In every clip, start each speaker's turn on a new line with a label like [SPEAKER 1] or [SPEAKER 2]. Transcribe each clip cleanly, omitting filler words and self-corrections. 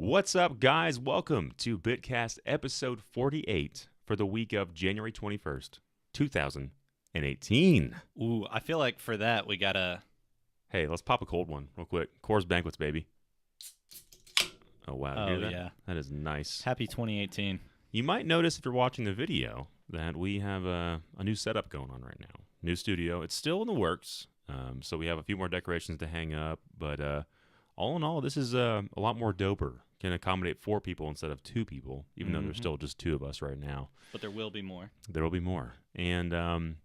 [SPEAKER 1] What's up, guys? Welcome to BitCast episode 48 for the week of January 21st, 2018.
[SPEAKER 2] Ooh, I feel like for that we gotta...
[SPEAKER 1] Hey, let's pop a cold one real quick. Coors Banquets, baby. Oh, wow. You hear that?
[SPEAKER 2] Yeah.
[SPEAKER 1] That is nice.
[SPEAKER 2] Happy 2018.
[SPEAKER 1] You might notice if you're watching the video that we have a new setup going on right now. New studio. It's still in the works, so we have a few more decorations to hang up, but all in all, this is a lot more doper. Can accommodate 4 people instead of 2 people, even though there's still just 2 of us right now.
[SPEAKER 2] But there will be more.
[SPEAKER 1] There will be more. And,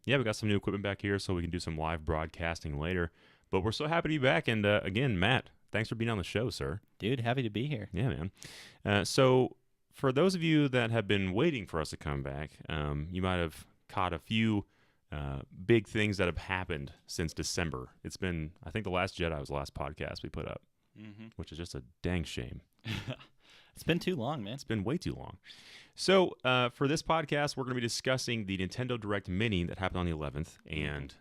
[SPEAKER 1] yeah, we got some new equipment back here so we can do some live broadcasting later. But we're so happy to be back. And, again, Matt, thanks for being on the show, sir.
[SPEAKER 2] Dude, happy to be here.
[SPEAKER 1] Yeah, man. So for those of you that have been waiting for us to come back, you might have caught a few big things that have happened since December. It's been, I think the Last Jedi was the last podcast we put up, which is just a dang shame.
[SPEAKER 2] It's been too long, man.
[SPEAKER 1] It's been way too long. So for this podcast, we're going to be discussing the Nintendo Direct Mini that happened on the 11th, and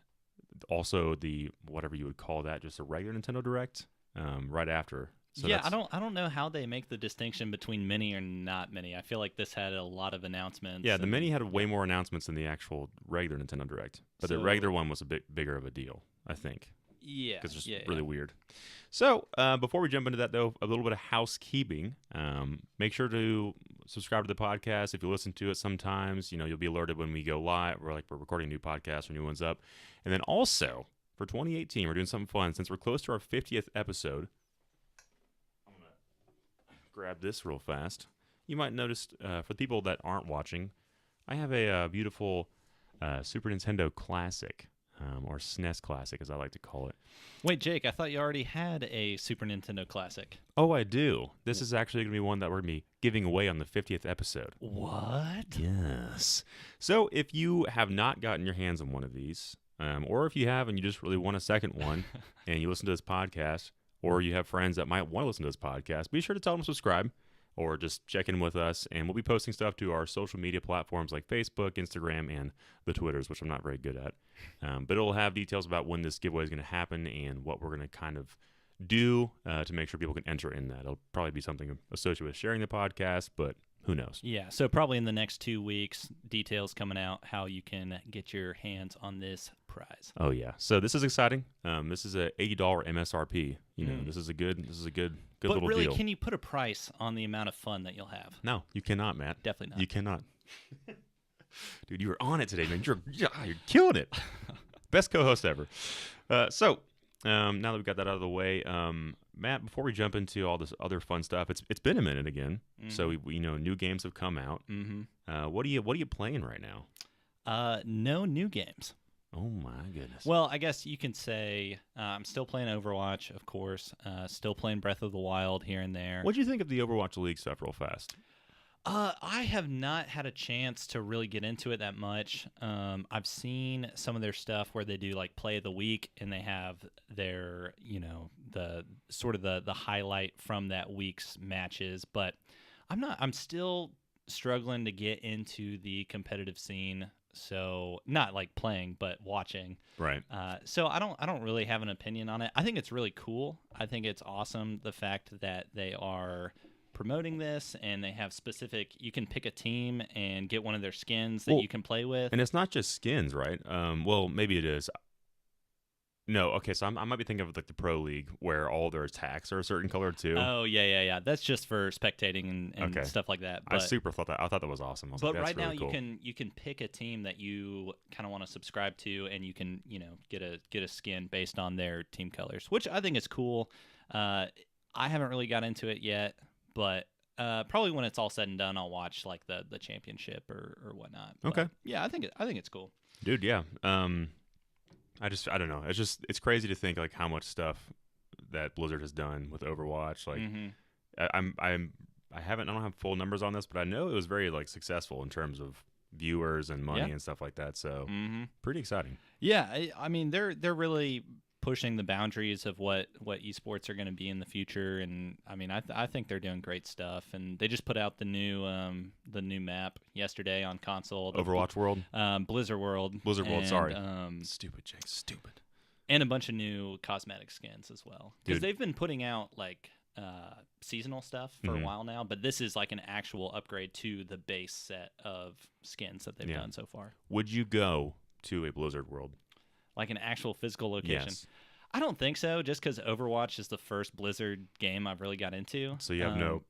[SPEAKER 1] also the, whatever you would call that, just a regular Nintendo Direct right after. So
[SPEAKER 2] yeah, I don't know how they make the distinction between mini or not mini. I feel like this had a lot of announcements.
[SPEAKER 1] Yeah, the mini had way more announcements than the actual regular Nintendo Direct, but the regular one was a bit bigger of a deal, I think.
[SPEAKER 2] Yeah,
[SPEAKER 1] because it's just really weird. So before we jump into that, though, a little bit of housekeeping. Make sure to subscribe to the podcast. If you listen to it sometimes, you'll be alerted when we go live. We're recording a new podcast or new ones up. And then also, for 2018, we're doing something fun. Since we're close to our 50th episode, I'm going to grab this real fast. You might notice, for people that aren't watching, I have a beautiful Super Nintendo Classic. Or SNES Classic, as I like to call it.
[SPEAKER 2] Wait, Jake, I thought you already had a Super Nintendo Classic.
[SPEAKER 1] Oh, I do. This is actually going to be one that we're going to be giving away on the 50th episode.
[SPEAKER 2] What?
[SPEAKER 1] Yes. So if you have not gotten your hands on one of these, or if you have and you just really want a second one, and you listen to this podcast, or you have friends that might want to listen to this podcast, be sure to tell them to subscribe. Or just check in with us, and we'll be posting stuff to our social media platforms like Facebook, Instagram, and the Twitters, which I'm not very good at. But it'll have details about when this giveaway is going to happen and what we're going to kind of do to make sure people can enter in that. It'll probably be something associated with sharing the podcast, but who knows?
[SPEAKER 2] Yeah, so probably in the next 2 weeks, details coming out how you can get your hands on this prize.
[SPEAKER 1] Oh yeah, so this is exciting. This is a $80 MSRP. This is a good little deal.
[SPEAKER 2] But really, can you put a price on the amount of fun that you'll have?
[SPEAKER 1] No, you cannot, Matt.
[SPEAKER 2] Definitely not.
[SPEAKER 1] You cannot. Dude, you were on it today, man. You're killing it. Best co-host ever. So now that we've got that out of the way, Matt, before we jump into all this other fun stuff, it's been a minute again. So we new games have come out. What are you playing right now?
[SPEAKER 2] No new games.
[SPEAKER 1] Oh my goodness.
[SPEAKER 2] Well, I guess you can say I'm still playing Overwatch, of course. Still playing Breath of the Wild here and there.
[SPEAKER 1] What do you think of the Overwatch League stuff real fast?
[SPEAKER 2] I have not had a chance to really get into it that much. I've seen some of their stuff where they do like play of the week, and they have their, the sort of the highlight from that week's matches. But I'm still struggling to get into the competitive scene. So not like playing, but watching.
[SPEAKER 1] Right.
[SPEAKER 2] So I don't really have an opinion on it. I think it's really cool. I think it's awesome the fact that they are promoting this, and they have you can pick a team and get one of their skins that you can play with.
[SPEAKER 1] And it's not just skins, right? Well, maybe it is. No, okay, so I might be thinking of like the Pro League where all their attacks are a certain color too.
[SPEAKER 2] Oh, yeah. That's just for spectating and stuff like that. But,
[SPEAKER 1] I thought that was awesome.
[SPEAKER 2] But
[SPEAKER 1] like,
[SPEAKER 2] right
[SPEAKER 1] really
[SPEAKER 2] now
[SPEAKER 1] cool.
[SPEAKER 2] you can pick a team that you kind of want to subscribe to, and you can get a skin based on their team colors, which I think is cool. I haven't really got into it yet, but probably when it's all said and done, I'll watch like the championship or whatnot. But,
[SPEAKER 1] okay.
[SPEAKER 2] Yeah, I think it's cool.
[SPEAKER 1] Dude, yeah. I don't know. It's crazy to think like how much stuff that Blizzard has done with Overwatch. Like, I don't have full numbers on this, but I know it was very like successful in terms of viewers and money and stuff like that. So pretty exciting.
[SPEAKER 2] Yeah, I mean they're really pushing the boundaries of what esports are going to be in the future, and I mean I think they're doing great stuff. And they just put out the new map yesterday on console.
[SPEAKER 1] Overwatch World,
[SPEAKER 2] Blizzard World.
[SPEAKER 1] Sorry, stupid Jake, stupid.
[SPEAKER 2] And a bunch of new cosmetic skins as well, because they've been putting out like seasonal stuff for a while now, but this is like an actual upgrade to the base set of skins that they've done so far.
[SPEAKER 1] Would you go to a Blizzard world?
[SPEAKER 2] Like an actual physical location?
[SPEAKER 1] Yes.
[SPEAKER 2] I don't think so, just because Overwatch is the first Blizzard game I've really got into.
[SPEAKER 1] So you have no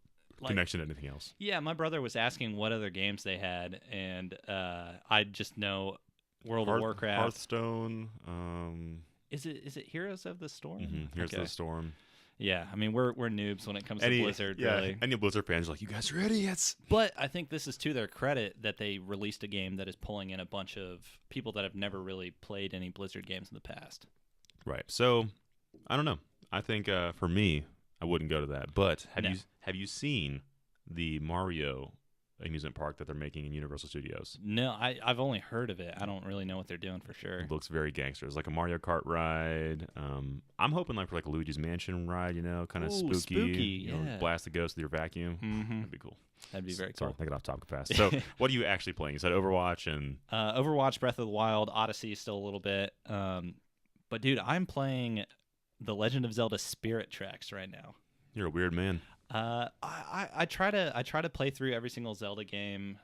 [SPEAKER 1] connection to anything else? Yeah,
[SPEAKER 2] my brother was asking what other games they had, and I just know World of Warcraft.
[SPEAKER 1] Hearthstone.
[SPEAKER 2] Is it Heroes of the Storm?
[SPEAKER 1] Mm-hmm. Heroes of the Storm.
[SPEAKER 2] Yeah, I mean, we're noobs when it comes to Blizzard, really.
[SPEAKER 1] Any Blizzard fans are like, you guys are idiots.
[SPEAKER 2] But I think this is to their credit that they released a game that is pulling in a bunch of people that have never really played any Blizzard games in the past.
[SPEAKER 1] Right. So, I don't know. I think for me, I wouldn't go to that. But have you seen the Mario amusement park that they're making in Universal Studios?
[SPEAKER 2] No, I've only heard of it. I don't really know what they're doing for sure.
[SPEAKER 1] It looks very gangster. It's like a Mario Kart ride. I'm hoping for like a Luigi's Mansion ride, kind of spooky. Blast the ghost with your vacuum.
[SPEAKER 2] Mm-hmm.
[SPEAKER 1] That'd be cool.
[SPEAKER 2] That'd be very
[SPEAKER 1] Sorry,
[SPEAKER 2] cool.
[SPEAKER 1] I get off topic fast. So, what are you actually playing? You said Overwatch and
[SPEAKER 2] Overwatch, Breath of the Wild, Odyssey still a little bit. But dude, I'm playing The Legend of Zelda Spirit Tracks right now.
[SPEAKER 1] You're a weird man.
[SPEAKER 2] I try to play through every single Zelda game,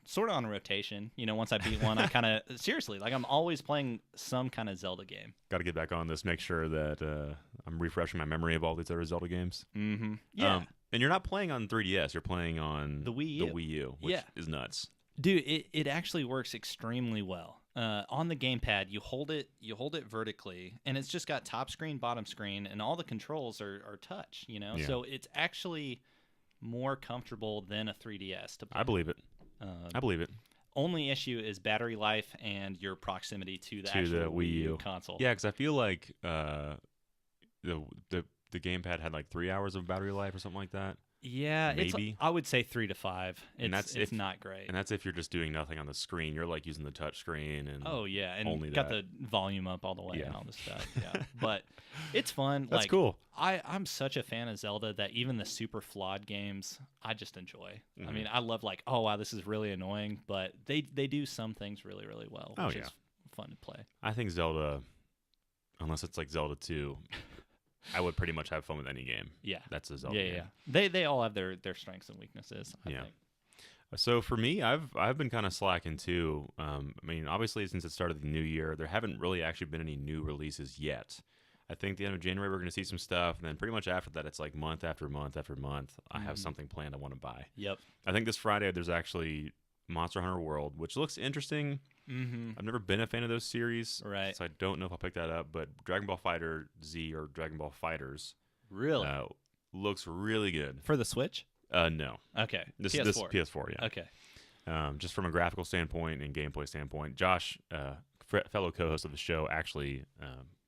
[SPEAKER 2] sort of on a rotation. Once I beat one, I kind of seriously like I'm always playing some kind of Zelda game.
[SPEAKER 1] Got to get back on this. Make sure that I'm refreshing my memory of all these other Zelda games.
[SPEAKER 2] Mm-hmm. Yeah,
[SPEAKER 1] and you're not playing on 3DS. You're playing on
[SPEAKER 2] the Wii U,
[SPEAKER 1] which is nuts.
[SPEAKER 2] Dude, it actually works extremely well. On the gamepad, you hold it vertically, and it's just got top screen, bottom screen, and all the controls are touch.
[SPEAKER 1] Yeah.
[SPEAKER 2] So it's actually more comfortable than a 3DS to play.
[SPEAKER 1] I believe it. I believe it.
[SPEAKER 2] Only issue is battery life and your proximity to the actual Wii U console.
[SPEAKER 1] Yeah, because I feel like the gamepad had like 3 hours of battery life or something like that.
[SPEAKER 2] Yeah,
[SPEAKER 1] maybe.
[SPEAKER 2] I would say 3 to 5. It's not great.
[SPEAKER 1] And that's if you're just doing nothing on the screen. You're like using the touch screen and
[SPEAKER 2] and
[SPEAKER 1] only
[SPEAKER 2] got the volume up all the way and all this stuff. Yeah, but it's fun.
[SPEAKER 1] That's cool.
[SPEAKER 2] I'm such a fan of Zelda that even the super flawed games I just enjoy. Mm-hmm. I mean, I love like, oh wow, this is really annoying, but they do some things really really well, which is fun to play.
[SPEAKER 1] I think Zelda, unless it's like Zelda 2. I would pretty much have fun with any game.
[SPEAKER 2] Yeah.
[SPEAKER 1] That's a Zelda game.
[SPEAKER 2] Yeah. They all have their strengths and weaknesses, I think.
[SPEAKER 1] So for me, I've been kind of slacking too. I mean, obviously since it started the new year, there haven't really actually been any new releases yet. I think the end of January we're going to see some stuff, and then pretty much after that it's like month after month after month I have something planned I want to buy.
[SPEAKER 2] Yep.
[SPEAKER 1] I think this Friday there's actually Monster Hunter World, which looks interesting.
[SPEAKER 2] Mm-hmm.
[SPEAKER 1] I've never been a fan of those series,
[SPEAKER 2] right?
[SPEAKER 1] So I don't know if I'll pick that up. But Dragon Ball Fighter Z or Dragon Ball Fighters
[SPEAKER 2] really
[SPEAKER 1] looks really good
[SPEAKER 2] for the Switch.
[SPEAKER 1] No.
[SPEAKER 2] Okay.
[SPEAKER 1] This PS4. Yeah.
[SPEAKER 2] Okay.
[SPEAKER 1] Just from a graphical standpoint and gameplay standpoint, Josh, fellow co-host of the show, actually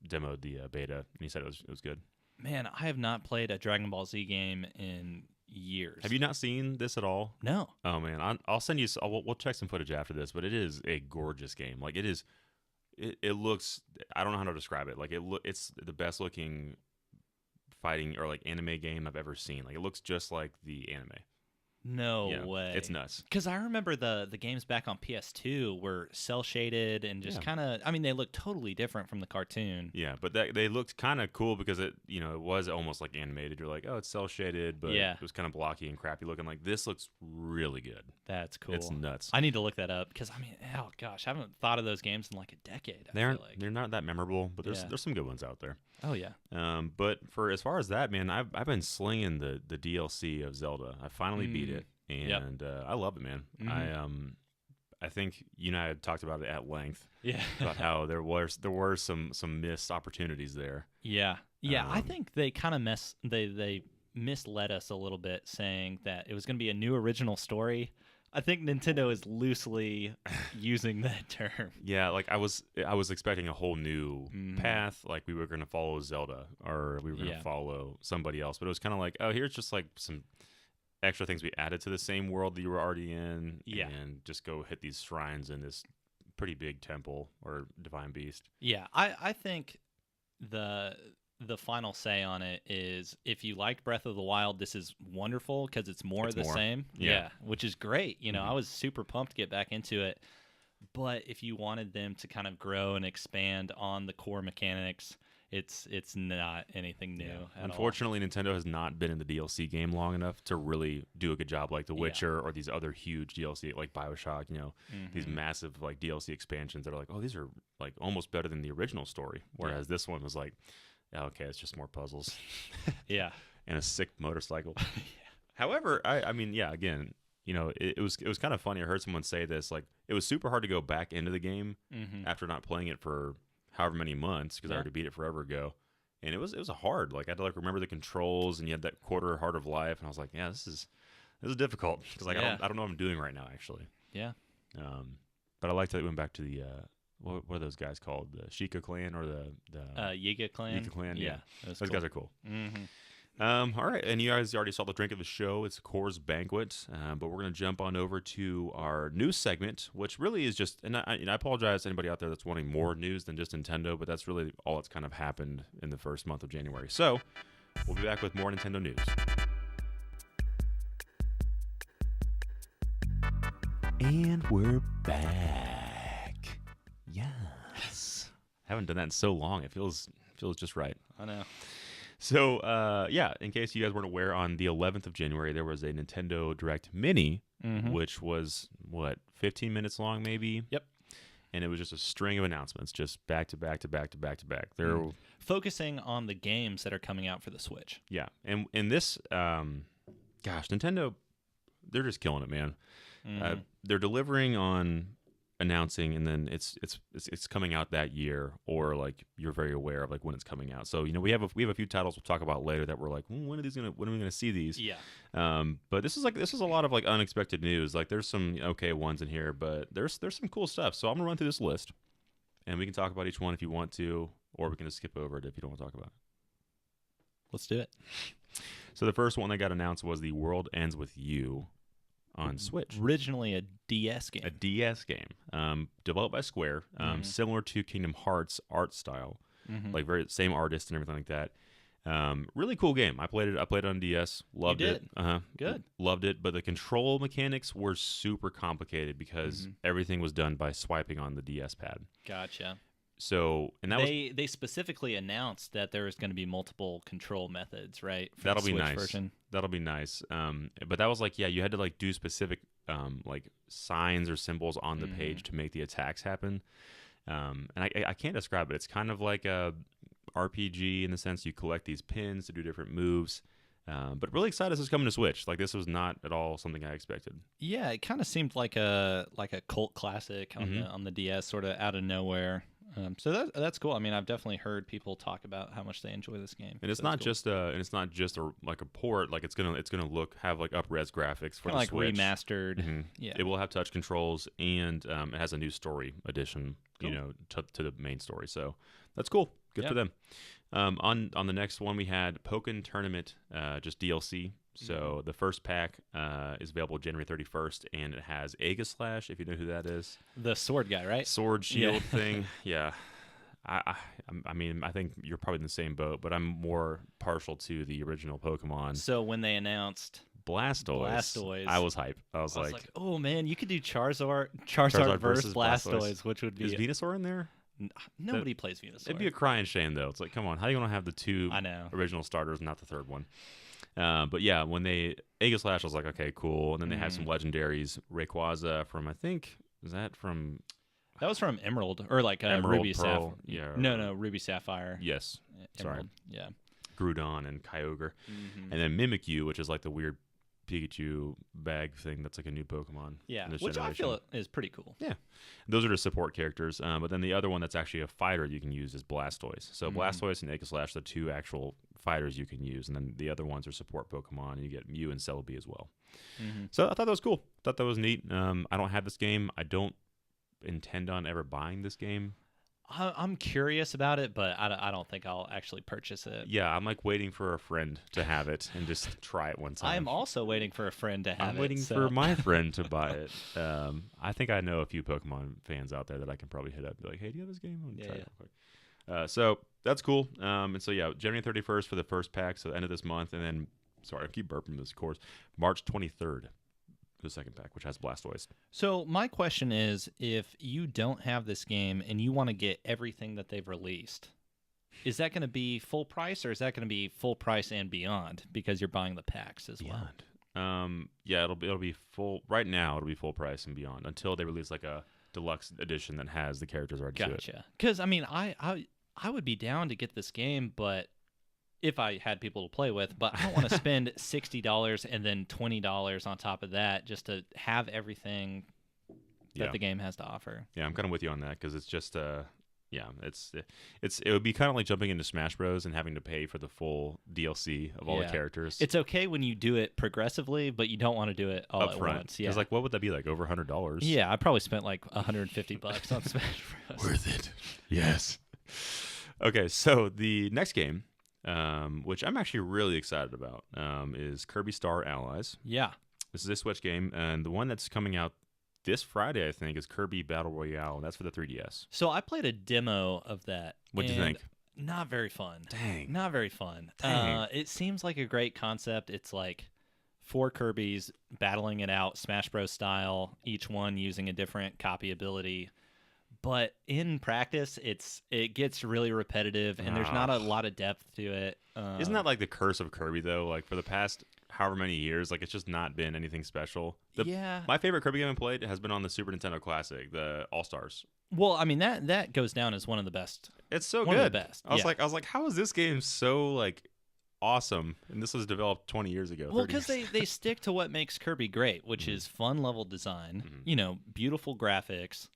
[SPEAKER 1] demoed the beta, and he said it was good.
[SPEAKER 2] Man, I have not played a Dragon Ball Z game in years.
[SPEAKER 1] Have you not seen this at all?
[SPEAKER 2] No.
[SPEAKER 1] Oh man, I'll send you. We'll check some footage after this, but it is a gorgeous game. Like it is, it looks. I don't know how to describe it. Like it's the best looking fighting or like anime game I've ever seen. Like it looks just like the anime.
[SPEAKER 2] No way.
[SPEAKER 1] It's nuts.
[SPEAKER 2] Because I remember the games back on PS2 were cell shaded and just kind of. I mean, they look totally different from the cartoon.
[SPEAKER 1] Yeah, but they looked kind of cool because it was almost like animated. You're like, oh, it's cell shaded, but it was kind of blocky and crappy looking. Like this looks really good.
[SPEAKER 2] That's cool.
[SPEAKER 1] It's nuts.
[SPEAKER 2] I need to look that up because I mean, oh gosh, I haven't thought of those games in like a decade.
[SPEAKER 1] They're not that memorable, but there's some good ones out there.
[SPEAKER 2] Oh yeah.
[SPEAKER 1] But for as far as that, man, I've been slinging the DLC of Zelda. I finally beat it. And I love it, man. Mm-hmm. I think you and I had talked about it at length.
[SPEAKER 2] Yeah,
[SPEAKER 1] about how there were some missed opportunities there.
[SPEAKER 2] Yeah. I think they kind of they misled us a little bit, saying that it was going to be a new original story. I think Nintendo is loosely using that term. Yeah,
[SPEAKER 1] like I was expecting a whole new path. Like we were going to follow Zelda, or we were going to follow somebody else. But it was kind of like, oh, here's just like some extra things we added to the same world that you were already in, and just go hit these shrines in this pretty big temple or divine beast.
[SPEAKER 2] Yeah, I think the final say on it is if you liked Breath of the Wild, this is wonderful because it's more of the same. Yeah, which is great. I was super pumped to get back into it. But if you wanted them to kind of grow and expand on the core mechanics, it's not anything new. At
[SPEAKER 1] Unfortunately, Nintendo has not been in the DLC game long enough to really do a good job like The Witcher or these other huge DLC like BioShock, these massive like DLC expansions that are like, oh, these are like almost better than the original story. Whereas this one was like, yeah, okay, it's just more puzzles.
[SPEAKER 2] Yeah.
[SPEAKER 1] And a sick motorcycle. However, I mean, yeah, again, it was kind of funny. I heard someone say this, like it was super hard to go back into the game after not playing it for however many months because I already beat it forever ago, and it was a hard. Like I had to like remember the controls, and you had that quarter heart of life, and I was like, yeah, this is difficult because like I don't know what I'm doing right now actually.
[SPEAKER 2] Yeah.
[SPEAKER 1] But I liked that it went back to the what are those guys called? The Sheikah clan or the
[SPEAKER 2] Yiga clan?
[SPEAKER 1] Yiga clan, yeah. Those guys are cool.
[SPEAKER 2] Mm-hmm.
[SPEAKER 1] All right, and you guys already saw the drink of the show. It's Coors Banquet, but we're going to jump on over to our news segment, which really is just, and I apologize to anybody out there that's wanting more news than just Nintendo, but that's really all that's kind of happened in the first month of January. So we'll be back with more Nintendo news. And we're back. Yes. Haven't done that in so long. It feels just right.
[SPEAKER 2] I know.
[SPEAKER 1] So, in case you guys weren't aware, on the 11th of January, there was a Nintendo Direct Mini, which was, 15 minutes long maybe?
[SPEAKER 2] Yep.
[SPEAKER 1] And it was just a string of announcements, just back to back to back to back to back. They're
[SPEAKER 2] focusing on the games that are coming out for the Switch.
[SPEAKER 1] Yeah. And this, Nintendo, they're just killing it, man. They're delivering on announcing, and then it's coming out that year, or like you're very aware of like when it's coming out. So we have a few titles we'll talk about later that we're like, when are we gonna see these?
[SPEAKER 2] Yeah.
[SPEAKER 1] But this is a lot of like unexpected news. Like there's some okay ones in here, but there's some cool stuff. So I'm gonna run through this list, and we can talk about each one if you want to, or we can just skip over it if you don't want to talk about it.
[SPEAKER 2] Let's do it.
[SPEAKER 1] So the first one that got announced was The World Ends With You on Switch.
[SPEAKER 2] Originally a DS game.
[SPEAKER 1] A DS game. Developed by Square, similar to Kingdom Hearts art style. Like very same artist and everything like that. Really cool game. I played it on DS. Loved it.
[SPEAKER 2] Good.
[SPEAKER 1] Loved it, but the control mechanics were super complicated because everything was done by swiping on the DS pad.
[SPEAKER 2] Gotcha.
[SPEAKER 1] So, and
[SPEAKER 2] they specifically announced that there was going to be multiple control methods, right? For
[SPEAKER 1] that'll
[SPEAKER 2] the
[SPEAKER 1] be
[SPEAKER 2] Switch
[SPEAKER 1] nice.
[SPEAKER 2] Version. That'll
[SPEAKER 1] be nice. But that was like, you had to like do specific like signs or symbols on the page to make the attacks happen. And I can't describe it. It's kind of like a RPG in the sense you collect these pins to do different moves. But really excited this is coming to Switch. Like this was not at all something I expected.
[SPEAKER 2] Yeah, it kind of seemed like a cult classic on the DS, sort of out of nowhere. So that's cool. I mean, I've definitely heard people talk about how much they enjoy this game.
[SPEAKER 1] And it's not just like a port. Like it's gonna have like up-res graphics for
[SPEAKER 2] kinda
[SPEAKER 1] the Switch.
[SPEAKER 2] Remastered. Yeah,
[SPEAKER 1] it will have touch controls, and it has a new story addition. Cool. To the main story. So that's cool. Good for them. On the next one, we had Pokken Tournament, just DLC. So the first pack is available January 31st, and it has Aegislash, if you know who that is.
[SPEAKER 2] The sword guy, right?
[SPEAKER 1] Sword shield thing. Yeah. I mean, I think you're probably in the same boat, but I'm more partial to the original Pokemon.
[SPEAKER 2] So when they announced
[SPEAKER 1] Blastoise, I was hype. I was like,
[SPEAKER 2] oh man, you could do Charizard versus Blastoise, which would be...
[SPEAKER 1] Is Venusaur in there?
[SPEAKER 2] Nobody plays Venusaur.
[SPEAKER 1] It'd be a crying shame, though. It's like, come on, how are you going to have the two original starters and not the third one? But yeah, when they Aegislash, I was like, okay, cool. And then they had some legendaries. Rayquaza from, I think, that was from
[SPEAKER 2] Emerald, or like
[SPEAKER 1] Emerald,
[SPEAKER 2] Ruby
[SPEAKER 1] Pearl,
[SPEAKER 2] Sapphire. No, Ruby Sapphire.
[SPEAKER 1] Yes.
[SPEAKER 2] Emerald.
[SPEAKER 1] Sorry.
[SPEAKER 2] Yeah.
[SPEAKER 1] Groudon and Kyogre. And then Mimikyu, which is like the weird Pikachu bag thing that's like a new Pokemon.
[SPEAKER 2] Yeah, which I feel is pretty cool.
[SPEAKER 1] Yeah. Those are the support characters. But then the other one that's actually a fighter you can use is Blastoise. So Blastoise and Aegislash are the two actual fighters you can use. And then the other ones are support Pokemon. And you get Mew and Celebi as well. So I thought that was cool. Thought that was neat. I don't have this game. I don't intend on ever buying this game.
[SPEAKER 2] I'm curious about it, but I don't think I'll actually purchase it.
[SPEAKER 1] Yeah, I'm like waiting for a friend to have it and just try it one time.
[SPEAKER 2] I'm also waiting for a friend to have it.
[SPEAKER 1] I'm waiting for my friend to buy it. I think I know a few Pokemon fans out there that I can probably hit up and be like, hey, do you have this game? I'm gonna try it real quick. So that's cool. And so yeah, January 31st for the first pack, so the end of this month, and then sorry, I keep burping this course. March 23rd. The second pack, which has Blastoise.
[SPEAKER 2] So my question is, if you don't have this game and you want to get everything that they've released, is that going to be full price, or is that going to be full price and beyond because you're buying the packs as well?
[SPEAKER 1] Yeah, it'll be full. Right now, it'll be full price and beyond until they release like a deluxe edition that has the characters already to it.
[SPEAKER 2] Gotcha. Because I mean, I would be down to get this game, but if I had people to play with, but I don't want to spend $60 and then $20 on top of that just to have everything that the game has to offer.
[SPEAKER 1] Yeah, I'm kind of with you on that because it's just yeah, it would be kind of like jumping into Smash Bros and having to pay for the full DLC of all the characters.
[SPEAKER 2] It's okay when you do it progressively, but you don't want to do it all
[SPEAKER 1] up
[SPEAKER 2] at
[SPEAKER 1] front.
[SPEAKER 2] once. Yeah,
[SPEAKER 1] because like what would that be like over $100?
[SPEAKER 2] Yeah, I probably spent like $150 on Smash Bros.
[SPEAKER 1] Worth it. Yes. Okay, so the next game, which I'm actually really excited about, is Kirby Star Allies.
[SPEAKER 2] Yeah,
[SPEAKER 1] this is a Switch game, and the one that's coming out this Friday, I think, is Kirby Battle Royale. That's for the 3DS.
[SPEAKER 2] So I played a demo of that.
[SPEAKER 1] What'd you think?
[SPEAKER 2] Not very fun.
[SPEAKER 1] Dang.
[SPEAKER 2] Not very fun.
[SPEAKER 1] Dang.
[SPEAKER 2] It seems like a great concept. It's like 4 Kirbys battling it out, Smash Bros. Style, each one using a different copy ability. But in practice, it gets really repetitive, and there's not a lot of depth to it.
[SPEAKER 1] Isn't that like the curse of Kirby, though? Like, for the past however many years, like, it's just not been anything special.
[SPEAKER 2] Yeah.
[SPEAKER 1] My favorite Kirby game I played has been on the Super Nintendo Classic, the All-Stars.
[SPEAKER 2] Well, I mean, that goes down as one of the best.
[SPEAKER 1] It's so
[SPEAKER 2] one
[SPEAKER 1] good.
[SPEAKER 2] Of the best.
[SPEAKER 1] I was like, how is this game so, like, awesome? And this was developed 20 years ago.
[SPEAKER 2] Well, because they stick to what makes Kirby great, which is fun level design, beautiful graphics.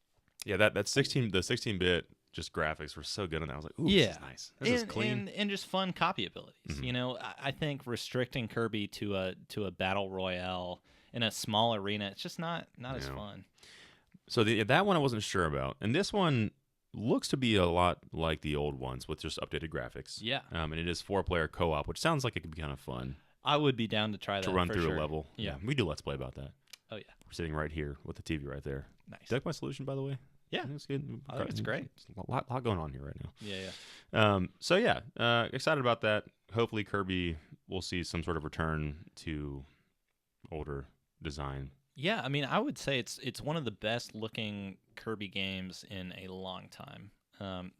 [SPEAKER 1] Yeah, the 16-bit just graphics were so good on that. I was like, ooh, this is nice. This is clean.
[SPEAKER 2] And just fun copy abilities. I think restricting Kirby to a battle royale in a small arena, it's just not as fun.
[SPEAKER 1] So that one I wasn't sure about. And this one looks to be a lot like the old ones with just updated graphics.
[SPEAKER 2] Yeah.
[SPEAKER 1] And it is 4-player co-op, which sounds like it could be kind of fun.
[SPEAKER 2] I would be down to try that
[SPEAKER 1] to run
[SPEAKER 2] for
[SPEAKER 1] through
[SPEAKER 2] sure.
[SPEAKER 1] a level.
[SPEAKER 2] Yeah.
[SPEAKER 1] We do Let's Play about that.
[SPEAKER 2] Oh, yeah.
[SPEAKER 1] We're sitting right here with the TV right there.
[SPEAKER 2] Nice.
[SPEAKER 1] Do you like my solution, by the way?
[SPEAKER 2] Yeah.
[SPEAKER 1] It's good.
[SPEAKER 2] I think it's great.
[SPEAKER 1] There's a lot going on here right now.
[SPEAKER 2] Yeah.
[SPEAKER 1] So, yeah, excited about that. Hopefully Kirby will see some sort of return to older design.
[SPEAKER 2] Yeah, I mean, I would say it's one of the best looking Kirby games in a long time.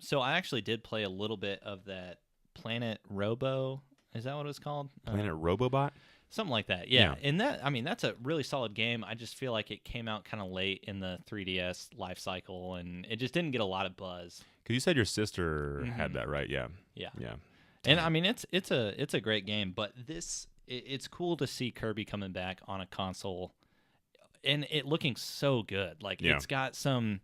[SPEAKER 2] So I actually did play a little bit of that Planet Robo. Is that what it's called?
[SPEAKER 1] Planet Robobot?
[SPEAKER 2] Something like that, yeah. And that's a really solid game. I just feel like it came out kind of late in the 3DS life cycle, and it just didn't get a lot of buzz.
[SPEAKER 1] Because you said your sister had that, right? Yeah.
[SPEAKER 2] Yeah. And I mean, it's a great game, but it's cool to see Kirby coming back on a console, and it looking so good. Like it's got some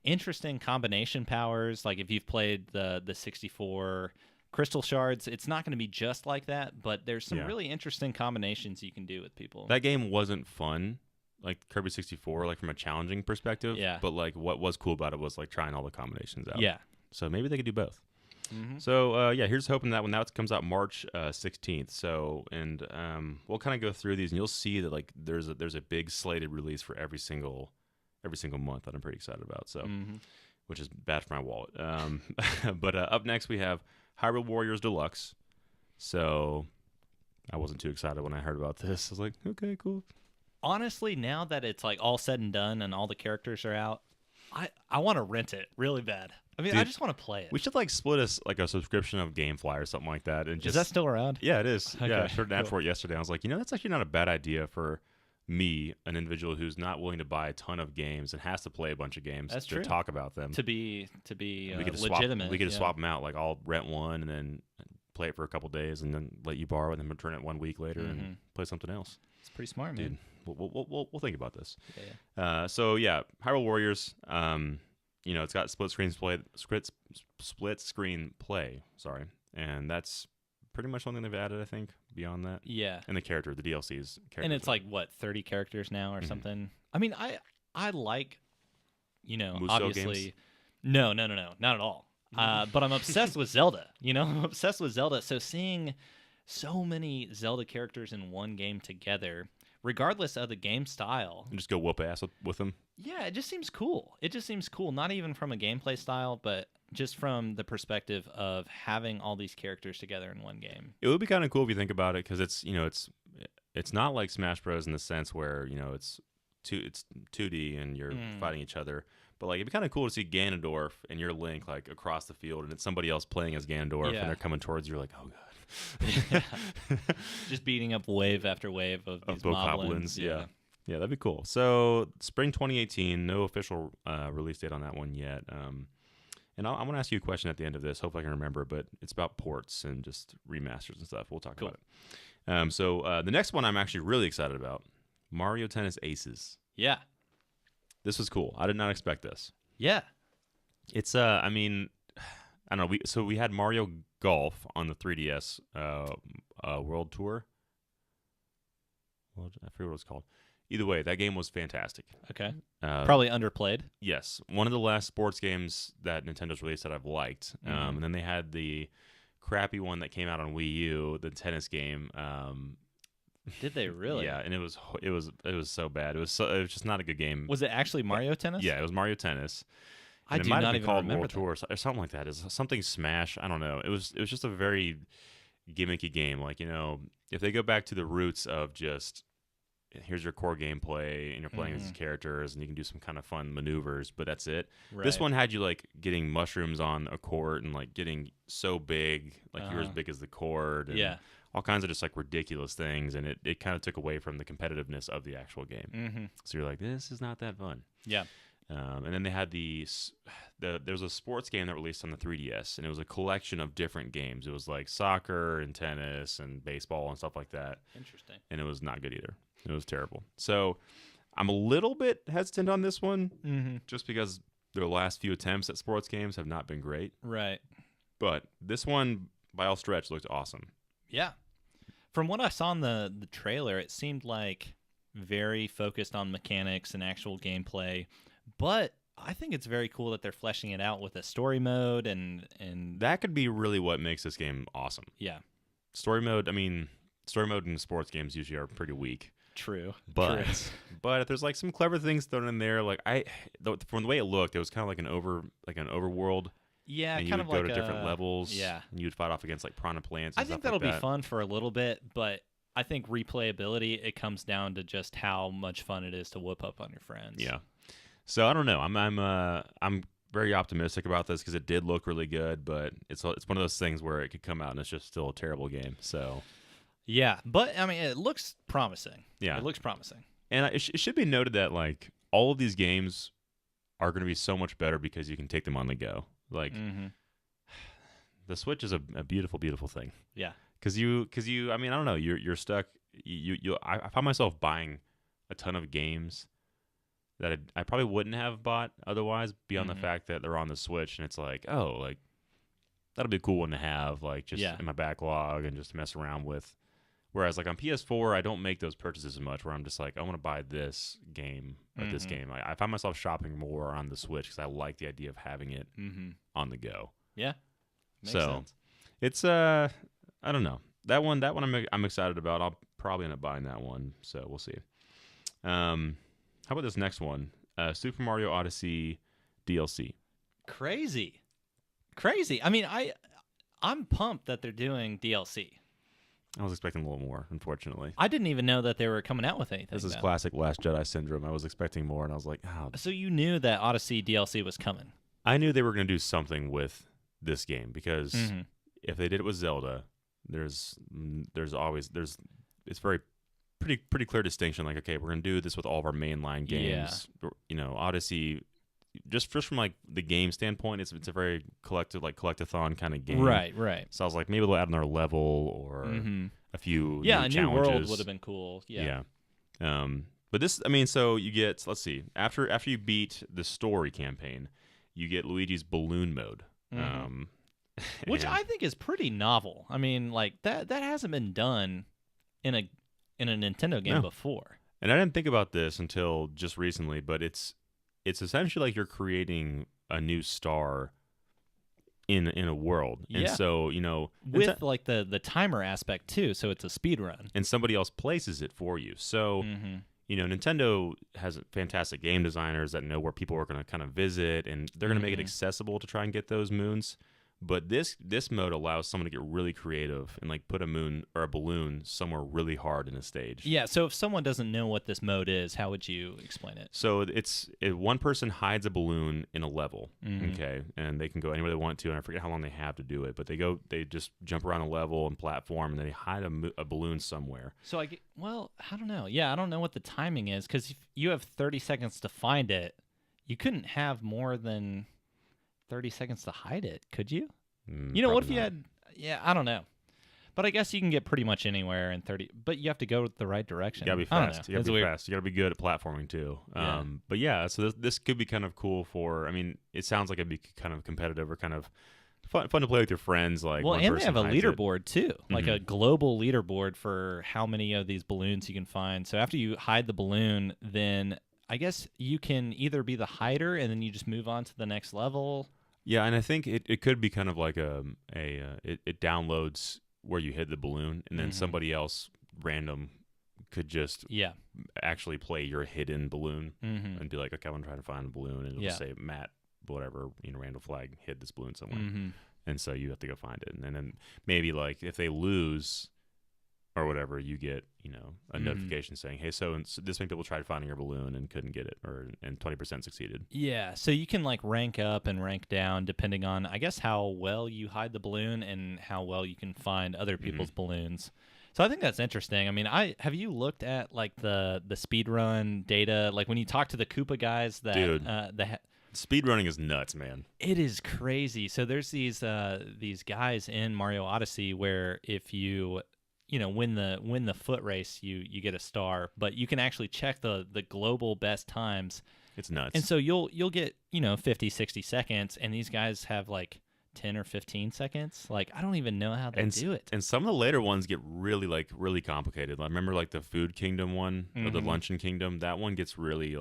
[SPEAKER 2] interesting combination powers. Like if you've played the 64 Crystal Shards, it's not going to be just like that, but there's some really interesting combinations you can do with people.
[SPEAKER 1] That game wasn't fun, like Kirby 64, like from a challenging perspective.
[SPEAKER 2] Yeah.
[SPEAKER 1] But like what was cool about it was like trying all the combinations out.
[SPEAKER 2] Yeah.
[SPEAKER 1] So maybe they could do both.
[SPEAKER 2] Mm-hmm.
[SPEAKER 1] So here's hoping that when that comes out March 16th. So we'll kind of go through these, and you'll see that like there's a big slated release for every single month that I'm pretty excited about. So, which is bad for my wallet. But up next we have Hyrule Warriors Deluxe. So I wasn't too excited when I heard about this. I was like, okay, cool.
[SPEAKER 2] Honestly, now that it's like all said and done and all the characters are out, I want to rent it really bad. I mean,
[SPEAKER 1] Dude,
[SPEAKER 2] I just want to play it.
[SPEAKER 1] We should like split a subscription of GameFly or something like that. And just,
[SPEAKER 2] is that still around?
[SPEAKER 1] Yeah, it is.
[SPEAKER 2] Okay,
[SPEAKER 1] yeah, I shared an ad
[SPEAKER 2] cool.
[SPEAKER 1] for it yesterday. I was like, that's actually not a bad idea for me, an individual who's not willing to buy a ton of games and has to play a bunch of games
[SPEAKER 2] That's
[SPEAKER 1] to
[SPEAKER 2] true.
[SPEAKER 1] talk about them.
[SPEAKER 2] To be
[SPEAKER 1] we could just
[SPEAKER 2] legitimate.
[SPEAKER 1] We could just swap them out. Like I'll rent one and then play it for a couple days and then let you borrow it and then return it 1 week later and play something else.
[SPEAKER 2] It's pretty smart,
[SPEAKER 1] Dude,
[SPEAKER 2] man.
[SPEAKER 1] we'll think about this.
[SPEAKER 2] Yeah.
[SPEAKER 1] So yeah, Hyrule Warriors. It's got split screen play. Sorry, and that's pretty much one thing they've added. I think beyond that.
[SPEAKER 2] Yeah.
[SPEAKER 1] And the DLCs.
[SPEAKER 2] And it's like what 30 characters now or something. I mean, I like,
[SPEAKER 1] Musou
[SPEAKER 2] obviously.
[SPEAKER 1] games?
[SPEAKER 2] No, not at all. But I'm obsessed with Zelda. I'm obsessed with Zelda. So seeing so many Zelda characters in one game together, regardless of the game style,
[SPEAKER 1] and just go whoop ass with them.
[SPEAKER 2] Yeah, it just seems cool. Not even from a gameplay style, but just from the perspective of having all these characters together in one game.
[SPEAKER 1] It would be kind of cool if you think about it, because it's not like Smash Bros. In the sense where it's 2D and you're fighting each other, But like it'd be kind of cool to see Ganondorf and your Link like across the field, and it's somebody else playing as Ganondorf,
[SPEAKER 2] Yeah.
[SPEAKER 1] and they're coming towards you. You're like, oh god.
[SPEAKER 2] Just beating up wave after wave of these moblins.
[SPEAKER 1] Yeah, that'd be cool. So spring 2018, no official release date on that one yet. And I'm gonna ask you a question at the end of this. Hopefully I can remember, but it's about ports and just remasters and stuff. We'll talk about it. So the next one I'm actually really excited about, Mario Tennis Aces.
[SPEAKER 2] Yeah.
[SPEAKER 1] This was cool. I did not expect this.
[SPEAKER 2] Yeah.
[SPEAKER 1] It's I mean, I don't know. We had Mario Golf on the 3DS World Tour. Well, I forget what it was called. Either way, that game was fantastic.
[SPEAKER 2] Okay. Probably underplayed.
[SPEAKER 1] Yes, one of the last sports games that Nintendo's released that I've liked. And then they had the crappy one that came out on Wii U, the tennis game.
[SPEAKER 2] Did they really?
[SPEAKER 1] Yeah, and it was so bad. It was just not a good game.
[SPEAKER 2] Was it actually Mario Tennis?
[SPEAKER 1] Yeah, it was Mario Tennis.
[SPEAKER 2] I
[SPEAKER 1] And
[SPEAKER 2] do
[SPEAKER 1] it might
[SPEAKER 2] not
[SPEAKER 1] have been
[SPEAKER 2] even
[SPEAKER 1] called
[SPEAKER 2] remember
[SPEAKER 1] World
[SPEAKER 2] that.
[SPEAKER 1] Tour or something like that. It's something Smash. I don't know. It was just a very gimmicky game. Like, you know, if they go back to the roots of just here's your core gameplay and you're playing as these characters and you can do some kind of fun maneuvers, but that's it.
[SPEAKER 2] Right.
[SPEAKER 1] This one had you like getting mushrooms on a court and like getting so big, like you're as big as the court and
[SPEAKER 2] Yeah.
[SPEAKER 1] all kinds of just like ridiculous things, and it kind of took away from the competitiveness of the actual game.
[SPEAKER 2] Mm-hmm.
[SPEAKER 1] So you're like, this is not that fun.
[SPEAKER 2] Yeah.
[SPEAKER 1] And then they had there was a sports game that released on the 3DS, and it was a collection of different games. It was like soccer and tennis and baseball and stuff like that.
[SPEAKER 2] Interesting.
[SPEAKER 1] And it was not good either. It was terrible. So I'm a little bit hesitant on this one, just because their last few attempts at sports games have not been great.
[SPEAKER 2] Right.
[SPEAKER 1] But this one, by all stretch, looked awesome.
[SPEAKER 2] Yeah. From what I saw in the trailer, it seemed like very focused on mechanics and actual gameplay. But I think it's very cool that they're fleshing it out with a story mode and
[SPEAKER 1] That could be really what makes this game awesome.
[SPEAKER 2] yeah.
[SPEAKER 1] Story mode in sports games usually are pretty weak.
[SPEAKER 2] True.
[SPEAKER 1] But
[SPEAKER 2] True.
[SPEAKER 1] but if there's like some clever things thrown in there, like from the way it looked, it was kind of like an overworld.
[SPEAKER 2] Yeah,
[SPEAKER 1] And you
[SPEAKER 2] kind
[SPEAKER 1] would
[SPEAKER 2] of
[SPEAKER 1] go
[SPEAKER 2] like
[SPEAKER 1] to different levels.
[SPEAKER 2] Yeah.
[SPEAKER 1] And you'd fight off against like piranha plants. And
[SPEAKER 2] I think
[SPEAKER 1] stuff
[SPEAKER 2] that'll
[SPEAKER 1] like
[SPEAKER 2] be
[SPEAKER 1] that.
[SPEAKER 2] fun for a little bit, but I think replayability, it comes down to just how much fun it is to whoop up on your friends.
[SPEAKER 1] Yeah. So I don't know. I'm very optimistic about this because it did look really good, but it's one of those things where it could come out and it's just still a terrible game. So
[SPEAKER 2] Yeah, but I mean, it looks promising.
[SPEAKER 1] yeah,
[SPEAKER 2] It looks promising.
[SPEAKER 1] and it should be noted that like all of these games are going to be so much better because you can take them on the go. Like the Switch is a beautiful, beautiful thing.
[SPEAKER 2] Yeah.
[SPEAKER 1] Because you, I mean, I don't know, you're stuck. I found myself buying a ton of games that I probably wouldn't have bought otherwise, beyond the fact that they're on the Switch, and it's like, oh, like that'll be a cool one to have, like just in my backlog and just to mess around with. Whereas like on PS4, I don't make those purchases as much. Where I'm just like, I want to buy this game or this game. I find myself shopping more on the Switch because I like the idea of having it on the go.
[SPEAKER 2] Yeah. Makes
[SPEAKER 1] So
[SPEAKER 2] sense.
[SPEAKER 1] it's I don't know, that one I'm excited about. I'll probably end up buying that one. So we'll see. How about this next one? Super Mario Odyssey DLC.
[SPEAKER 2] Crazy. I mean, I'm pumped that they're doing DLC.
[SPEAKER 1] I was expecting a little more, unfortunately.
[SPEAKER 2] I didn't even know that they were coming out with anything.
[SPEAKER 1] This is
[SPEAKER 2] then.
[SPEAKER 1] classic Last Jedi syndrome. I was expecting more, and I was like, oh.
[SPEAKER 2] So you knew that Odyssey DLC was coming.
[SPEAKER 1] I knew they were going to do something with this game because if they did it with Zelda, it's pretty clear distinction. Like, okay, we're going to do this with all of our mainline games. Yeah. You know, Odyssey, just from like the game standpoint, it's a very collectathon kind of game.
[SPEAKER 2] Right.
[SPEAKER 1] So I was like, maybe they'll add another level or a few new
[SPEAKER 2] a
[SPEAKER 1] challenges.
[SPEAKER 2] new world would have been cool. Yeah.
[SPEAKER 1] But this, I mean, so you get, let's see, after you beat the story campaign, you get Luigi's balloon mode.
[SPEAKER 2] Which I think is pretty novel. I mean, like that hasn't been done in a Nintendo game before.
[SPEAKER 1] And I didn't think about this until just recently, but it's essentially like you're creating a new star in a world. And so, you know,
[SPEAKER 2] with like the timer aspect too, so it's a speed run.
[SPEAKER 1] And somebody else places it for you. So, you know, Nintendo has fantastic game designers that know where people are going to kind of visit, and they're going to make it accessible to try and get those moons. But this mode allows someone to get really creative and like put a moon or a balloon somewhere really hard in a stage.
[SPEAKER 2] Yeah, so if someone doesn't know what this mode is, how would you explain it?
[SPEAKER 1] So one person hides a balloon in a level,
[SPEAKER 2] Mhm.
[SPEAKER 1] okay, and they can go anywhere they want to, and I forget how long they have to do it, but they just jump around a level and platform, and they hide a balloon somewhere.
[SPEAKER 2] So I don't know. Yeah, I don't know what the timing is, because if you have 30 seconds to find it, you couldn't have more than 30 seconds to hide it, could you? You know, what if
[SPEAKER 1] Probably
[SPEAKER 2] you
[SPEAKER 1] not.
[SPEAKER 2] had? Yeah, I don't know. But I guess you can get pretty much anywhere in 30. But you have to go the right direction.
[SPEAKER 1] You gotta be
[SPEAKER 2] I don't know.
[SPEAKER 1] fast. You gotta
[SPEAKER 2] It's
[SPEAKER 1] be
[SPEAKER 2] weird.
[SPEAKER 1] fast. You gotta be good at platforming too.
[SPEAKER 2] Yeah.
[SPEAKER 1] But yeah, so this could be kind of cool for. I mean, it sounds like it'd be kind of competitive or kind of fun to play with your friends. Like,
[SPEAKER 2] Well,
[SPEAKER 1] one
[SPEAKER 2] and they
[SPEAKER 1] person
[SPEAKER 2] have a
[SPEAKER 1] hides it.
[SPEAKER 2] leaderboard too, like a
[SPEAKER 1] Mhm.
[SPEAKER 2] global leaderboard for how many of these balloons you can find. So after you hide the balloon, then I guess you can either be the hider and then you just move on to the next level.
[SPEAKER 1] Yeah, and I think it could be kind of like it downloads where you hid the balloon, and then
[SPEAKER 2] Mhm.
[SPEAKER 1] somebody else random could just
[SPEAKER 2] Yeah.
[SPEAKER 1] actually play your hidden balloon
[SPEAKER 2] Mm-hmm.
[SPEAKER 1] and be like, okay, I'm trying to find a balloon, and it'll
[SPEAKER 2] Yeah.
[SPEAKER 1] say Matt, whatever, random flag hid this balloon somewhere,
[SPEAKER 2] Mm-hmm.
[SPEAKER 1] and so you have to go find it, and then maybe like if they lose or whatever, you get a
[SPEAKER 2] Mhm.
[SPEAKER 1] notification saying, hey, so this many people tried finding your balloon and couldn't get it, and 20% succeeded.
[SPEAKER 2] Yeah, so you can like rank up and rank down depending on, I guess, how well you hide the balloon and how well you can find other people's balloons. So I think that's interesting. I mean, have you looked at like the speed run data? Like when you talk to the Koopa guys, that
[SPEAKER 1] Dude. Speedrunning is nuts, man.
[SPEAKER 2] it is crazy. So there's these guys in Mario Odyssey where if you win the foot race, you get a star, but you can actually check the global best times.
[SPEAKER 1] It's nuts.
[SPEAKER 2] And so you'll get 50, 60 seconds, and these guys have like 10 or 15 seconds. Like, I don't even know how they do it.
[SPEAKER 1] And some of the later ones get really complicated. I remember like the Food Kingdom one or the
[SPEAKER 2] Mhm.
[SPEAKER 1] Luncheon Kingdom. That one gets really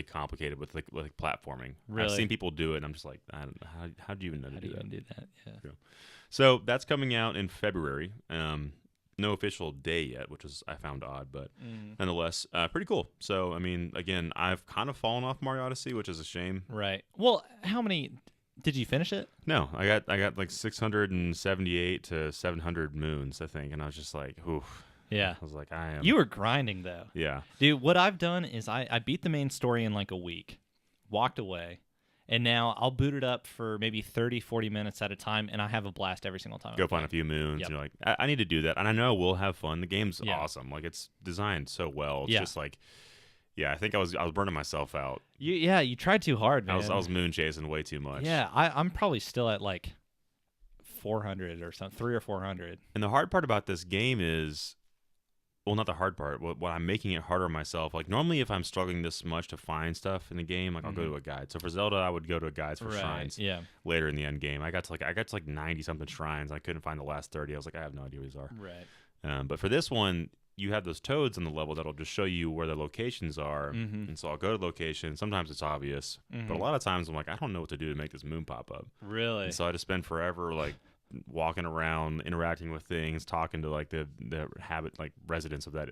[SPEAKER 1] complicated with like platforming. I've
[SPEAKER 2] Really?
[SPEAKER 1] seen people do it, and I'm just like, I don't know how do you even know to
[SPEAKER 2] How do
[SPEAKER 1] do
[SPEAKER 2] you
[SPEAKER 1] that?
[SPEAKER 2] even do that? Yeah.
[SPEAKER 1] So that's coming out in February. No official day yet, which is I found odd, but nonetheless, pretty cool. So I mean, again, I've kind of fallen off Mario Odyssey, which is a shame.
[SPEAKER 2] Right. Well, how many did you finish it?
[SPEAKER 1] No, I got like 678 to 700 moons, I think, and I was just like, oof.
[SPEAKER 2] Yeah.
[SPEAKER 1] I was like, I am.
[SPEAKER 2] You were grinding though.
[SPEAKER 1] Yeah.
[SPEAKER 2] Dude, what I've done is I beat the main story in like a week, walked away, and now I'll boot it up for maybe 30, 40 minutes at a time, and I have a blast every single time.
[SPEAKER 1] Go find a few moons.
[SPEAKER 2] Yep.
[SPEAKER 1] And you're like, I need to do that, and I know we'll have fun. The game's
[SPEAKER 2] Yeah.
[SPEAKER 1] awesome. Like it's designed so well. It's
[SPEAKER 2] Yeah.
[SPEAKER 1] just like, yeah, I think I was burning myself out.
[SPEAKER 2] You tried too hard, man.
[SPEAKER 1] I was moon chasing way too much.
[SPEAKER 2] Yeah, I'm probably still at like 400 or something, 300 or 400.
[SPEAKER 1] And the hard part about this game is, well, not the hard part. What I'm making it harder on myself. Like normally, if I'm struggling this much to find stuff in the game, like I'll go to a guide. So for Zelda, I would go to guides for shrines.
[SPEAKER 2] Yeah.
[SPEAKER 1] Later in the end game, I got to like 90 something shrines. I couldn't find the last 30. I was like, I have no idea where these are.
[SPEAKER 2] Right.
[SPEAKER 1] But for this one, you have those toads on the level that'll just show you where the locations are.
[SPEAKER 2] Mhm.
[SPEAKER 1] And so I'll go to the location. Sometimes it's obvious, but a lot of times I'm like, I don't know what to do to make this moon pop up.
[SPEAKER 2] Really?
[SPEAKER 1] And so I just spend forever like walking around, interacting with things, talking to like the residents of that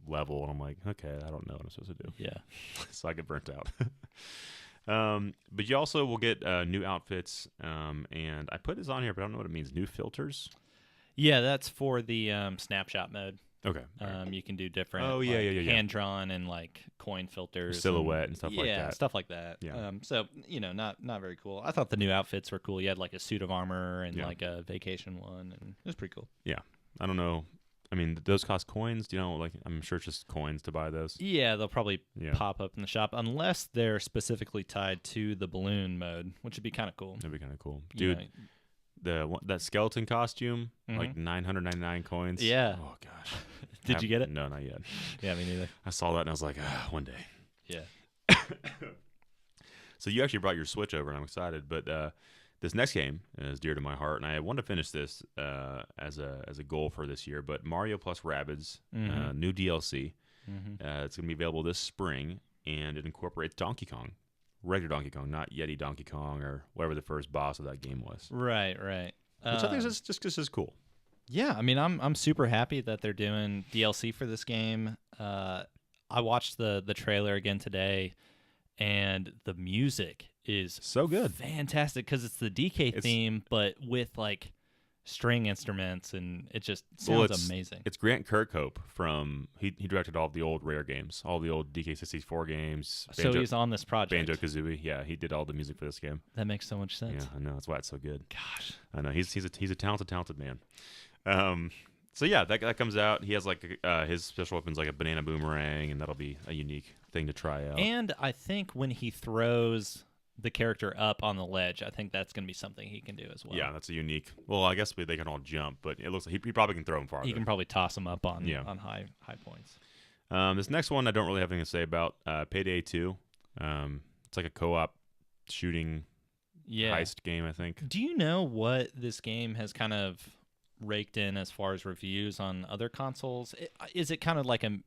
[SPEAKER 1] level, and I'm like, okay, I don't know what I'm supposed to do.
[SPEAKER 2] Yeah.
[SPEAKER 1] So I get burnt out. But you also will get new outfits, and I put this on here, but I don't know what it means. New filters.
[SPEAKER 2] Yeah, that's for the snapshot mode.
[SPEAKER 1] Okay.
[SPEAKER 2] You can do different
[SPEAKER 1] Oh, yeah, yeah.
[SPEAKER 2] hand drawn and like coin filters,
[SPEAKER 1] Silhouette and stuff like
[SPEAKER 2] yeah,
[SPEAKER 1] that.
[SPEAKER 2] stuff like that.
[SPEAKER 1] Yeah.
[SPEAKER 2] So not very cool. I thought the new outfits were cool. You had like a suit of armor and
[SPEAKER 1] Yeah.
[SPEAKER 2] like a vacation one, and it was pretty cool.
[SPEAKER 1] Yeah. I don't know. I mean, those cost coins. Do you know? Like, I'm sure it's just coins to buy those.
[SPEAKER 2] Yeah, they'll probably
[SPEAKER 1] Yeah.
[SPEAKER 2] pop up in the shop unless they're specifically tied to the balloon mode, which would be kind of cool.
[SPEAKER 1] That'd be kind of cool,
[SPEAKER 2] You
[SPEAKER 1] dude.
[SPEAKER 2] know,
[SPEAKER 1] That skeleton costume,
[SPEAKER 2] Mhm.
[SPEAKER 1] like 999 coins.
[SPEAKER 2] Yeah.
[SPEAKER 1] Oh gosh.
[SPEAKER 2] Did you get it?
[SPEAKER 1] No, not yet.
[SPEAKER 2] Yeah, me neither.
[SPEAKER 1] I saw that and I was like, one day.
[SPEAKER 2] Yeah.
[SPEAKER 1] So you actually brought your Switch over, and I'm excited. But this next game is dear to my heart, and I want to finish this as a goal for this year. But Mario plus Rabbids, new DLC. It's going to be available this spring, and it incorporates Donkey Kong, regular Donkey Kong, not Yeti Donkey Kong or whatever the first boss of that game was.
[SPEAKER 2] Right.
[SPEAKER 1] Which I think is just as cool.
[SPEAKER 2] Yeah, I mean, I'm super happy that they're doing DLC for this game. I watched the trailer again today, and the music is
[SPEAKER 1] so good.
[SPEAKER 2] fantastic because it's the DK theme, but with like string instruments, and it just sounds amazing.
[SPEAKER 1] It's Grant Kirkhope from he directed all the old Rare games, all the old DK64 games.
[SPEAKER 2] So he's on this project.
[SPEAKER 1] Banjo-Kazooie, yeah, he did all the music for this game.
[SPEAKER 2] That makes so much sense.
[SPEAKER 1] Yeah, I know, that's why it's so good.
[SPEAKER 2] Gosh,
[SPEAKER 1] I know he's a talented man. So yeah, that comes out. He has like his special weapon's like a banana boomerang, and that'll be a unique thing to try out.
[SPEAKER 2] And I think when he throws the character up on the ledge, I think that's going to be something he can do as well.
[SPEAKER 1] Yeah, that's a unique. Well, I guess they can all jump, but it looks like he probably can throw them farther.
[SPEAKER 2] He can probably toss them up on high points.
[SPEAKER 1] This next one I don't really have anything to say about. Payday 2. It's like a co-op shooting heist game, I think.
[SPEAKER 2] Do you know what this game has kind of raked in as far as reviews on other consoles? Is it kind of like a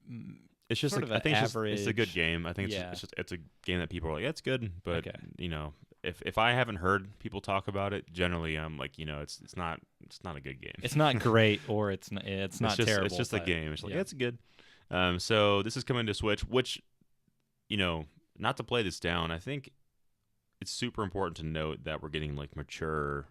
[SPEAKER 1] it's just
[SPEAKER 2] sort
[SPEAKER 1] like,
[SPEAKER 2] of
[SPEAKER 1] I think
[SPEAKER 2] average?
[SPEAKER 1] it's a good game. I think it's a game that people are like, it's good, but you know, if I haven't heard people talk about it, generally I'm like, you know, it's not a good game.
[SPEAKER 2] It's not great, or it's not terrible.
[SPEAKER 1] It's just a game. It's like it's good. So this is coming to Switch, which, you know, not to play this down, I think it's super important to note that we're getting like mature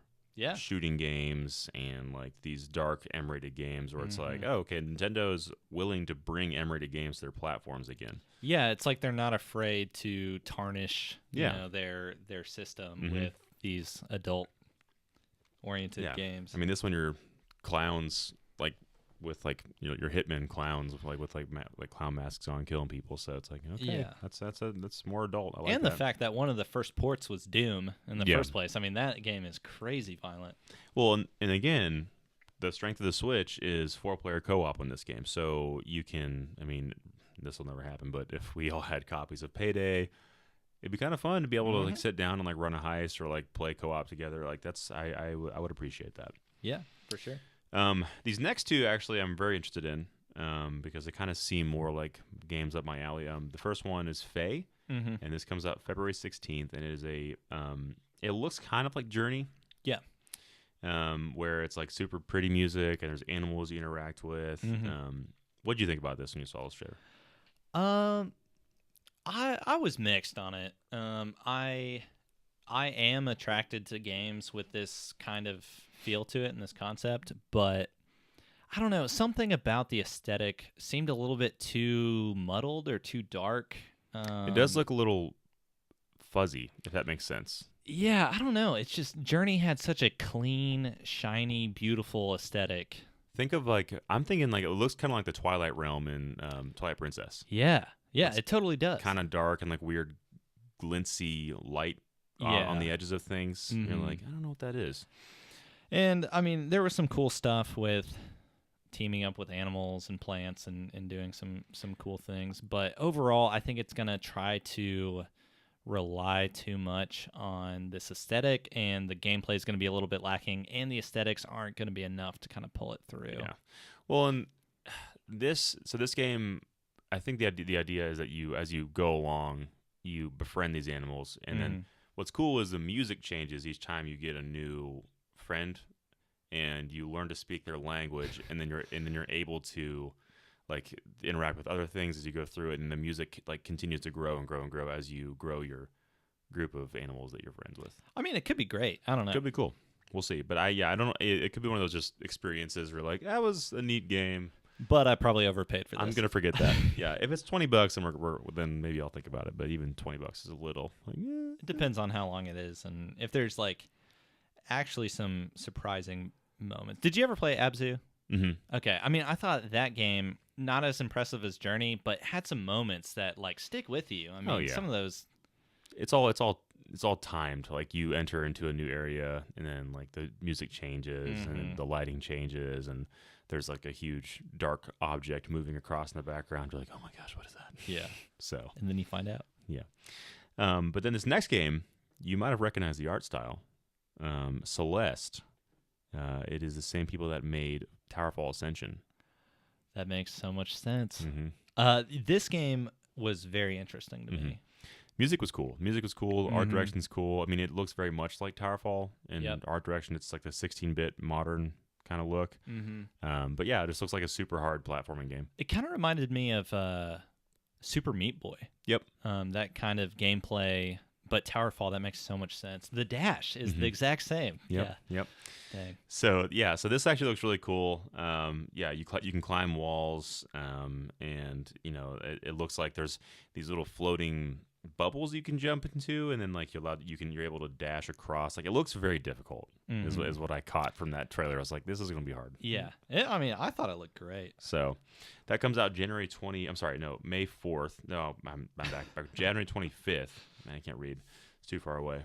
[SPEAKER 1] shooting games and like these dark M-rated games where it's like, oh, okay, Nintendo's willing to bring M-rated games to their platforms again.
[SPEAKER 2] Yeah, it's like they're not afraid to tarnish you know, their system with these adult-oriented games.
[SPEAKER 1] I mean, this one, you're clowns like with like, you know, your hitmen clowns with like clown masks on, killing people. So it's like, okay, that's more adult. I like
[SPEAKER 2] and the fact that one of the first ports was Doom in the first place. I mean, that game is crazy violent.
[SPEAKER 1] Well, and again, the strength of the Switch is 4-player co-op on this game. So you can, I mean, this will never happen, but if we all had copies of Payday, it'd be kind of fun to be able to like sit down and like run a heist or like play co-op together. Like that's I would appreciate that.
[SPEAKER 2] Yeah, for sure.
[SPEAKER 1] These next two, actually, I'm very interested in because they kind of seem more like games up my alley. The first one is Faye, and this comes out February 16th, and it is it looks kind of like Journey. Yeah. Where it's like super pretty music, and there's animals you interact with. What did you think about this when you saw this trailer?
[SPEAKER 2] I was mixed on it. I am attracted to games with this kind of feel to it and this concept, but I don't know, something about the aesthetic seemed a little bit too muddled or too dark.
[SPEAKER 1] It does look a little fuzzy, if that makes sense.
[SPEAKER 2] Yeah, I don't know. It's just Journey had such a clean, shiny, beautiful aesthetic.
[SPEAKER 1] Think of like, I'm thinking like it looks kind of like the Twilight Realm in Twilight Princess.
[SPEAKER 2] Yeah, it totally does.
[SPEAKER 1] Kind of dark and like weird glintsy light on the edges of things. You're like, I don't know what that is.
[SPEAKER 2] And I mean, there was some cool stuff with teaming up with animals and plants and doing some cool things. But overall, I think it's going to try to rely too much on this aesthetic, and the gameplay is going to be a little bit lacking, and the aesthetics aren't going to be enough to kind of pull it through.
[SPEAKER 1] Yeah. Well, and this game, I think the idea is that as you go along, you befriend these animals, and then what's cool is the music changes each time you get a new friend, and you learn to speak their language, and then you're able to like interact with other things as you go through it, and the music like continues to grow and grow and grow as you grow your group of animals that you're friends with.
[SPEAKER 2] I mean, it could be great. I don't know.
[SPEAKER 1] Could be cool. We'll see. But I don't know. It could be one of those just experiences where like, that was a neat game,
[SPEAKER 2] but I probably overpaid for this.
[SPEAKER 1] I'm gonna forget that. Yeah, if it's $20 and then maybe I'll think about it. But even $20 is a little. Like,
[SPEAKER 2] It depends on how long it is, and if there's like actually some surprising moments. Did you ever play Abzu? Okay. I mean, I thought that game not as impressive as Journey, but had some moments that like stick with you. I mean, some of those.
[SPEAKER 1] It's all timed. Like you enter into a new area, and then like the music changes, and the lighting changes, and there's like a huge dark object moving across in the background. You're like, oh my gosh, what is that?
[SPEAKER 2] Yeah.
[SPEAKER 1] So.
[SPEAKER 2] And then you find out.
[SPEAKER 1] Yeah. But then this next game, you might have recognized the art style. Celeste. It is the same people that made Towerfall Ascension.
[SPEAKER 2] That makes so much sense. This game was very interesting to me.
[SPEAKER 1] Music was cool. Art direction's cool. I mean, it looks very much like Towerfall. In art direction, it's like the 16-bit modern kind of look. But yeah, it just looks like a super hard platforming game.
[SPEAKER 2] It kind of reminded me of Super Meat Boy.
[SPEAKER 1] Yep.
[SPEAKER 2] That kind of gameplay, But Towerfall, that makes so much sense. The dash is the exact same.
[SPEAKER 1] Yep.
[SPEAKER 2] Yeah.
[SPEAKER 1] Yep.
[SPEAKER 2] Dang.
[SPEAKER 1] So this actually looks really cool. You can climb walls, and it looks like there's these little floating bubbles you can jump into, and then like you're able to dash across. Like it looks very difficult. Is what I caught from that trailer. I was like, this is gonna be hard.
[SPEAKER 2] Yeah. I thought it looked great.
[SPEAKER 1] So that comes out May 4th. No, I'm back. January 25th. Man, I can't read. It's too far away.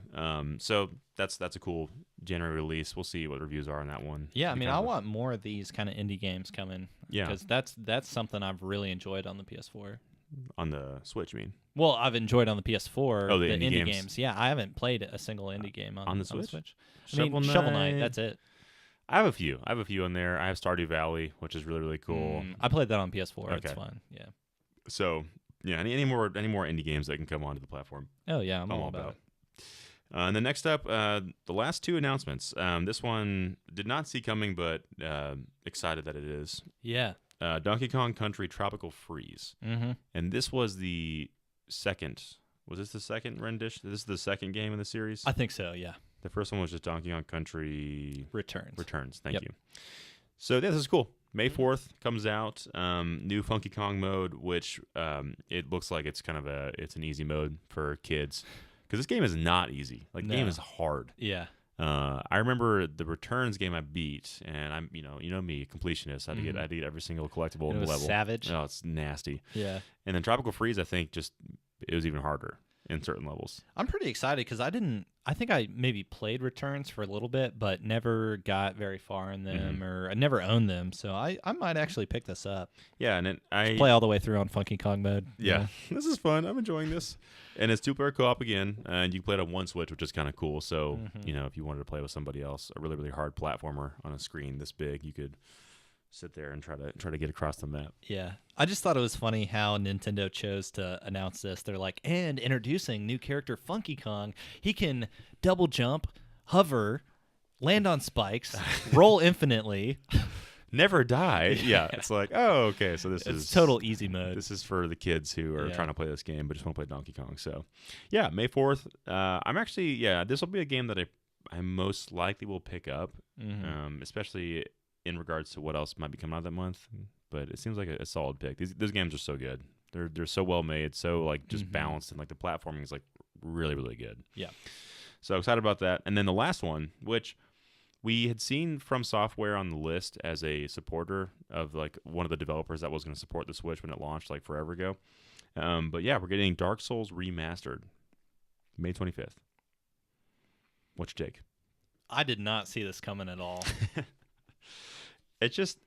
[SPEAKER 1] So that's a cool January release. We'll see what reviews are on that one.
[SPEAKER 2] Yeah, I want more of these kind of indie games coming.
[SPEAKER 1] Yeah,
[SPEAKER 2] because that's something I've really enjoyed on the PS4.
[SPEAKER 1] On the Switch, you mean?
[SPEAKER 2] Well, I've enjoyed on the PS4.
[SPEAKER 1] Oh, the indie games.
[SPEAKER 2] Yeah, I haven't played a single indie game on the Switch.
[SPEAKER 1] Shovel
[SPEAKER 2] Knight. That's it.
[SPEAKER 1] I have a few on there. I have Stardew Valley, which is really, really cool.
[SPEAKER 2] I played that on PS4.
[SPEAKER 1] Okay.
[SPEAKER 2] It's fun. Yeah.
[SPEAKER 1] So yeah, any more indie games that can come onto the platform?
[SPEAKER 2] Oh yeah, I'm all about it.
[SPEAKER 1] And then next up, the last two announcements. This one did not see coming, but excited that it is.
[SPEAKER 2] Yeah.
[SPEAKER 1] Donkey Kong Country Tropical Freeze.
[SPEAKER 2] Mm-hmm.
[SPEAKER 1] And this was the second. Was this the second rendition? This is the second game in the series?
[SPEAKER 2] I think so, yeah.
[SPEAKER 1] The first one was just Donkey Kong Country
[SPEAKER 2] Returns.
[SPEAKER 1] Thank you. So this is cool. May 4th comes out. New Funky Kong mode, which it looks like it's kind of it's an easy mode for kids. Because this game is not easy. Like, the game is hard.
[SPEAKER 2] Yeah.
[SPEAKER 1] I remember the Returns game I beat, and I'm you know me, completionist. I had to get every single collectible in the level.
[SPEAKER 2] Savage.
[SPEAKER 1] Oh, it's nasty.
[SPEAKER 2] Yeah.
[SPEAKER 1] And then Tropical Freeze, I think, it was even harder in certain levels.
[SPEAKER 2] I'm pretty excited because I think I maybe played Returns for a little bit, but never got very far in them, or I never owned them. So I might actually pick this up.
[SPEAKER 1] Yeah, and I
[SPEAKER 2] play all the way through on Funky Kong mode.
[SPEAKER 1] Yeah, this is fun. I'm enjoying this. And it's 2-player co-op again, and you can play it on one Switch, which is kind of cool. So, if you wanted to play with somebody else, a really, really hard platformer on a screen this big, you could sit there and try to get across the map.
[SPEAKER 2] Yeah. I just thought it was funny how Nintendo chose to announce this. They're like, and introducing new character Funky Kong. He can double jump, hover, land on spikes, roll infinitely.
[SPEAKER 1] Never die. Yeah, it's like, oh, okay, so this is
[SPEAKER 2] total easy mode.
[SPEAKER 1] This is for the kids who are trying to play this game but just want to play Donkey Kong. So, yeah, May 4th. I'm actually, this will be a game that I most likely will pick up, especially in regards to what else might be coming out that month. But it seems like a solid pick. Those games are so good. They're so well made, so like just balanced, and like the platforming is like really, really good.
[SPEAKER 2] Yeah.
[SPEAKER 1] So excited about that. And then the last one, which we had seen From Software on the list as a supporter of like one of the developers that was going to support the Switch when it launched like forever ago. But yeah, we're getting Dark Souls Remastered, May 25th. What's your take?
[SPEAKER 2] I did not see this coming at all.
[SPEAKER 1] It's just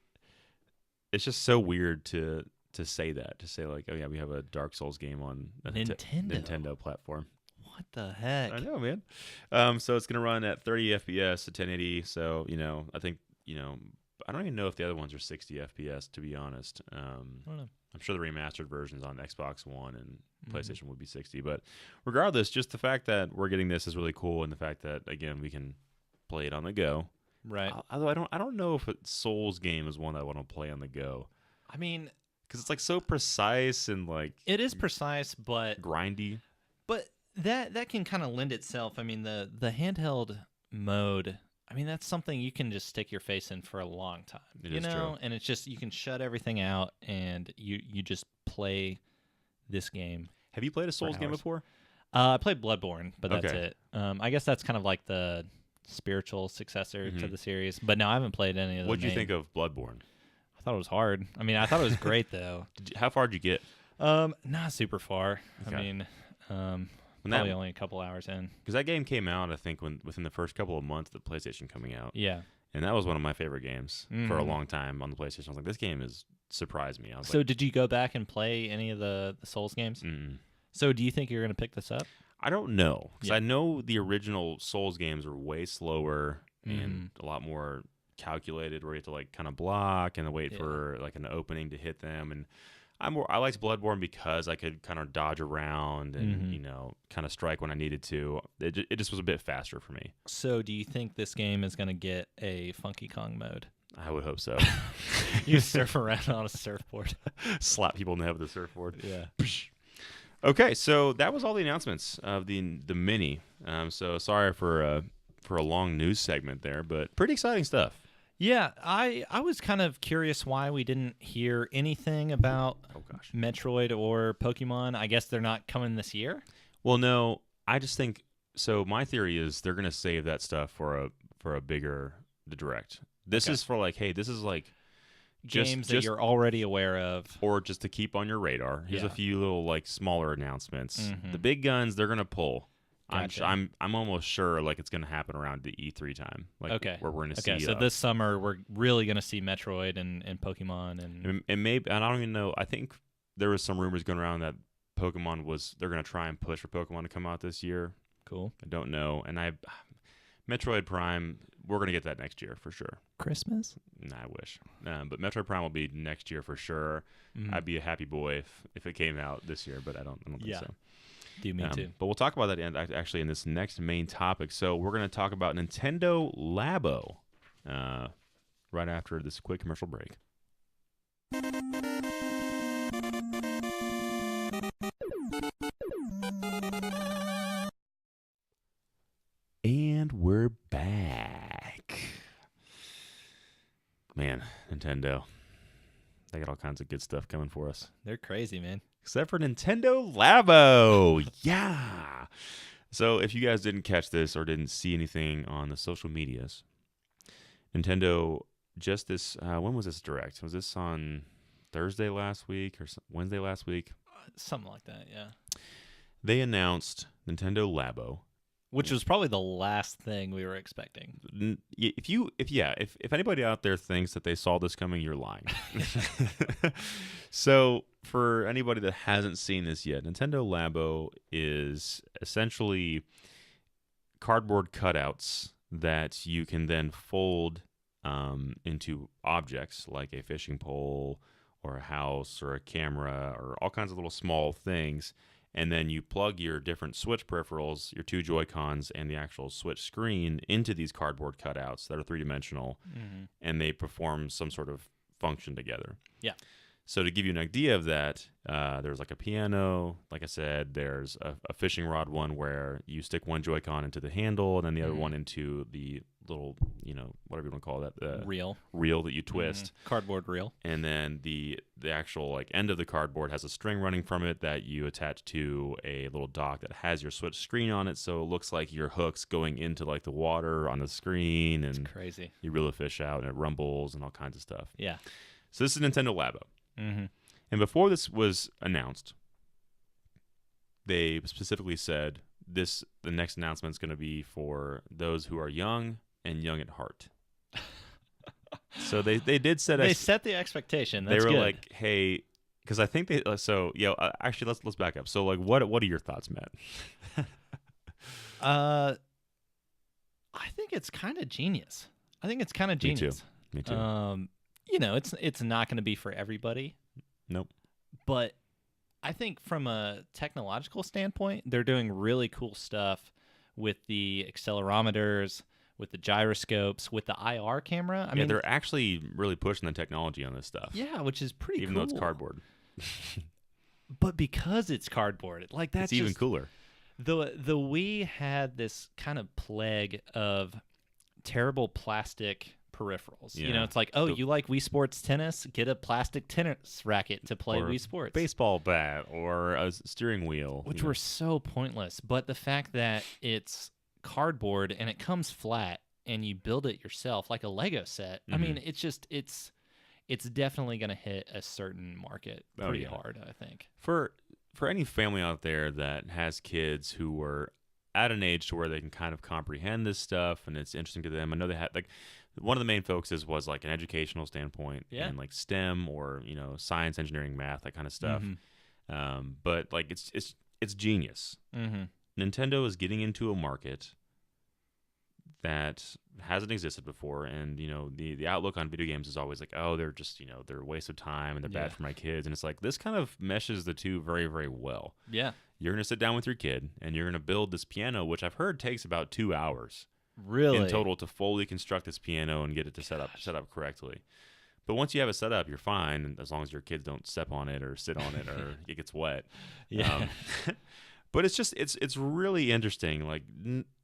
[SPEAKER 1] so weird to say that, to say like, oh yeah, we have a Dark Souls game on a Nintendo platform.
[SPEAKER 2] What the heck?
[SPEAKER 1] I know, man. So it's gonna run at 30 FPS at 1080. So I think I don't even know if the other ones are 60 FPS, to be honest.
[SPEAKER 2] I don't know.
[SPEAKER 1] I'm sure the remastered versions on Xbox One and PlayStation would be 60. But regardless, just the fact that we're getting this is really cool, and the fact that again we can play it on the go.
[SPEAKER 2] Right.
[SPEAKER 1] Although I don't know if a Souls game is one that I want to play on the go.
[SPEAKER 2] I mean,
[SPEAKER 1] because it's like so precise and like
[SPEAKER 2] it is precise, but
[SPEAKER 1] grindy.
[SPEAKER 2] But that can kind of lend itself. I mean, the handheld mode. I mean, that's something you can just stick your face in for a long time.
[SPEAKER 1] It is true.
[SPEAKER 2] And it's just you can shut everything out and you just play this game.
[SPEAKER 1] Have you played a Souls game before?
[SPEAKER 2] I played Bloodborne, but that's it. I guess that's kind of like the spiritual successor to the series. But no, I haven't played any of them.
[SPEAKER 1] What did you think of Bloodborne?
[SPEAKER 2] I thought it was hard. I mean, I thought it was great though.
[SPEAKER 1] How far did you get?
[SPEAKER 2] Not super far. Okay. I mean, probably only a couple hours in. Because
[SPEAKER 1] that game came out, I think, within the first couple of months of the PlayStation coming out.
[SPEAKER 2] Yeah.
[SPEAKER 1] And that was one of my favorite games for a long time on the PlayStation. I was like, this game has surprised me.
[SPEAKER 2] So did you go back and play any of the Souls games? So do you think you're going to pick this up?
[SPEAKER 1] I don't know. Because I know the original Souls games were way slower and a lot more calculated, where you have to like kind of block and wait for like an opening to hit them. And I liked Bloodborne because I could kind of dodge around and kind of strike when I needed to. It just was a bit faster for me.
[SPEAKER 2] So do you think this game is going to get a Funky Kong mode?
[SPEAKER 1] I would hope so.
[SPEAKER 2] You surf around on a surfboard.
[SPEAKER 1] Slap people in the head with a surfboard.
[SPEAKER 2] Yeah.
[SPEAKER 1] Okay, so that was all the announcements of the mini. So sorry for a long news segment there, but pretty exciting stuff.
[SPEAKER 2] Yeah, I was kind of curious why we didn't hear anything about Metroid or Pokemon. I guess they're not coming this year.
[SPEAKER 1] Well, no, I just think so. My theory is they're gonna save that stuff for a bigger direct. This is for like, hey, this is like
[SPEAKER 2] games that you're already aware of,
[SPEAKER 1] or just to keep on your radar. Here's a few little like smaller announcements.
[SPEAKER 2] Mm-hmm.
[SPEAKER 1] The big guns they're gonna pull.
[SPEAKER 2] Gotcha.
[SPEAKER 1] I'm almost sure like it's gonna happen around the E3 time. Like where we're gonna see.
[SPEAKER 2] Okay, so this summer we're really gonna see Metroid and Pokemon
[SPEAKER 1] and maybe I don't even know. I think there was some rumors going around that Pokemon they're gonna try and push for Pokemon to come out this year.
[SPEAKER 2] Cool.
[SPEAKER 1] I don't know, and Metroid Prime we're gonna get that next year for sure.
[SPEAKER 2] Christmas?
[SPEAKER 1] Nah, I wish. But Metroid Prime will be next year for sure.
[SPEAKER 2] Mm.
[SPEAKER 1] I'd be a happy boy if it came out this year, but I don't think so.
[SPEAKER 2] Do me too.
[SPEAKER 1] But we'll talk about that actually in this next main topic. So we're going to talk about Nintendo Labo right after this quick commercial break. And we're back. Man, Nintendo. They got all kinds of good stuff coming for us.
[SPEAKER 2] They're crazy, man.
[SPEAKER 1] Except for Nintendo Labo. Yeah. So if you guys didn't catch this or didn't see anything on the social medias, Nintendo just this, when was this direct? Was this on Thursday last week or Wednesday last week?
[SPEAKER 2] Something like that, yeah.
[SPEAKER 1] They announced Nintendo Labo.
[SPEAKER 2] Which was probably the last thing we were expecting.
[SPEAKER 1] If anybody out there thinks that they saw this coming, you're lying. So for anybody that hasn't seen this yet, Nintendo Labo is essentially cardboard cutouts that you can then fold into objects like a fishing pole or a house or a camera or all kinds of little small things. And then you plug your different Switch peripherals, your two Joy-Cons, and the actual Switch screen into these cardboard cutouts that are three-dimensional, and they perform some sort of function together.
[SPEAKER 2] Yeah.
[SPEAKER 1] So to give you an idea of that, there's like a piano. Like I said, there's a fishing rod one where you stick one Joy-Con into the handle and then the other one into the little, whatever you want to call that. Reel that you twist.
[SPEAKER 2] Cardboard reel.
[SPEAKER 1] And then the actual like end of the cardboard has a string running from it that you attach to a little dock that has your Switch screen on it. So it looks like your hook's going into like the water on the screen. And
[SPEAKER 2] it's crazy.
[SPEAKER 1] You reel the fish out and it rumbles and all kinds of stuff.
[SPEAKER 2] Yeah.
[SPEAKER 1] So this is Nintendo Labo.
[SPEAKER 2] Mm-hmm.
[SPEAKER 1] And before this was announced, they specifically said the next announcement is going to be for those who are young and young at heart. So they did set.
[SPEAKER 2] They set the expectation. That's
[SPEAKER 1] they were
[SPEAKER 2] good.
[SPEAKER 1] like, hey, because I think they. So actually, let's back up. So like, what are your thoughts, Matt?
[SPEAKER 2] I think it's kind of genius. Me too. It's not going to be for everybody.
[SPEAKER 1] Nope.
[SPEAKER 2] But I think from a technological standpoint, they're doing really cool stuff with the accelerometers, with the gyroscopes, with the IR camera. I mean,
[SPEAKER 1] they're actually really pushing the technology on this stuff.
[SPEAKER 2] Yeah, which is pretty
[SPEAKER 1] even
[SPEAKER 2] cool.
[SPEAKER 1] Even though it's cardboard.
[SPEAKER 2] But because it's cardboard, like that's
[SPEAKER 1] even cooler.
[SPEAKER 2] The Wii had this kind of plague of terrible plastic peripherals.
[SPEAKER 1] Yeah.
[SPEAKER 2] It's like, you like Wii Sports tennis? Get a plastic tennis racket to play Wii Sports.
[SPEAKER 1] Baseball bat or a steering wheel.
[SPEAKER 2] Which were so pointless. But the fact that it's cardboard and it comes flat and you build it yourself like a Lego set. I mean, it's definitely going to hit a certain market pretty hard, I think.
[SPEAKER 1] For any family out there that has kids who are at an age to where they can kind of comprehend this stuff and it's interesting to them. I know they had like one of the main focuses was like an educational standpoint and like STEM or science, engineering, math, that kind of stuff. But like it's genius. Nintendo is getting into a market that hasn't existed before, and the outlook on video games is always like, oh, they're just they're a waste of time and they're bad for my kids, and it's like this kind of meshes the two very, very well.
[SPEAKER 2] Yeah,
[SPEAKER 1] you're gonna sit down with your kid and you're gonna build this piano, which I've heard takes about 2 hours
[SPEAKER 2] really
[SPEAKER 1] in total to fully construct this piano and get it to set up correctly. But once you have it set up, you're fine as long as your kids don't step on it or sit on it or it gets wet.
[SPEAKER 2] Yeah.
[SPEAKER 1] But it's just it's really interesting. Like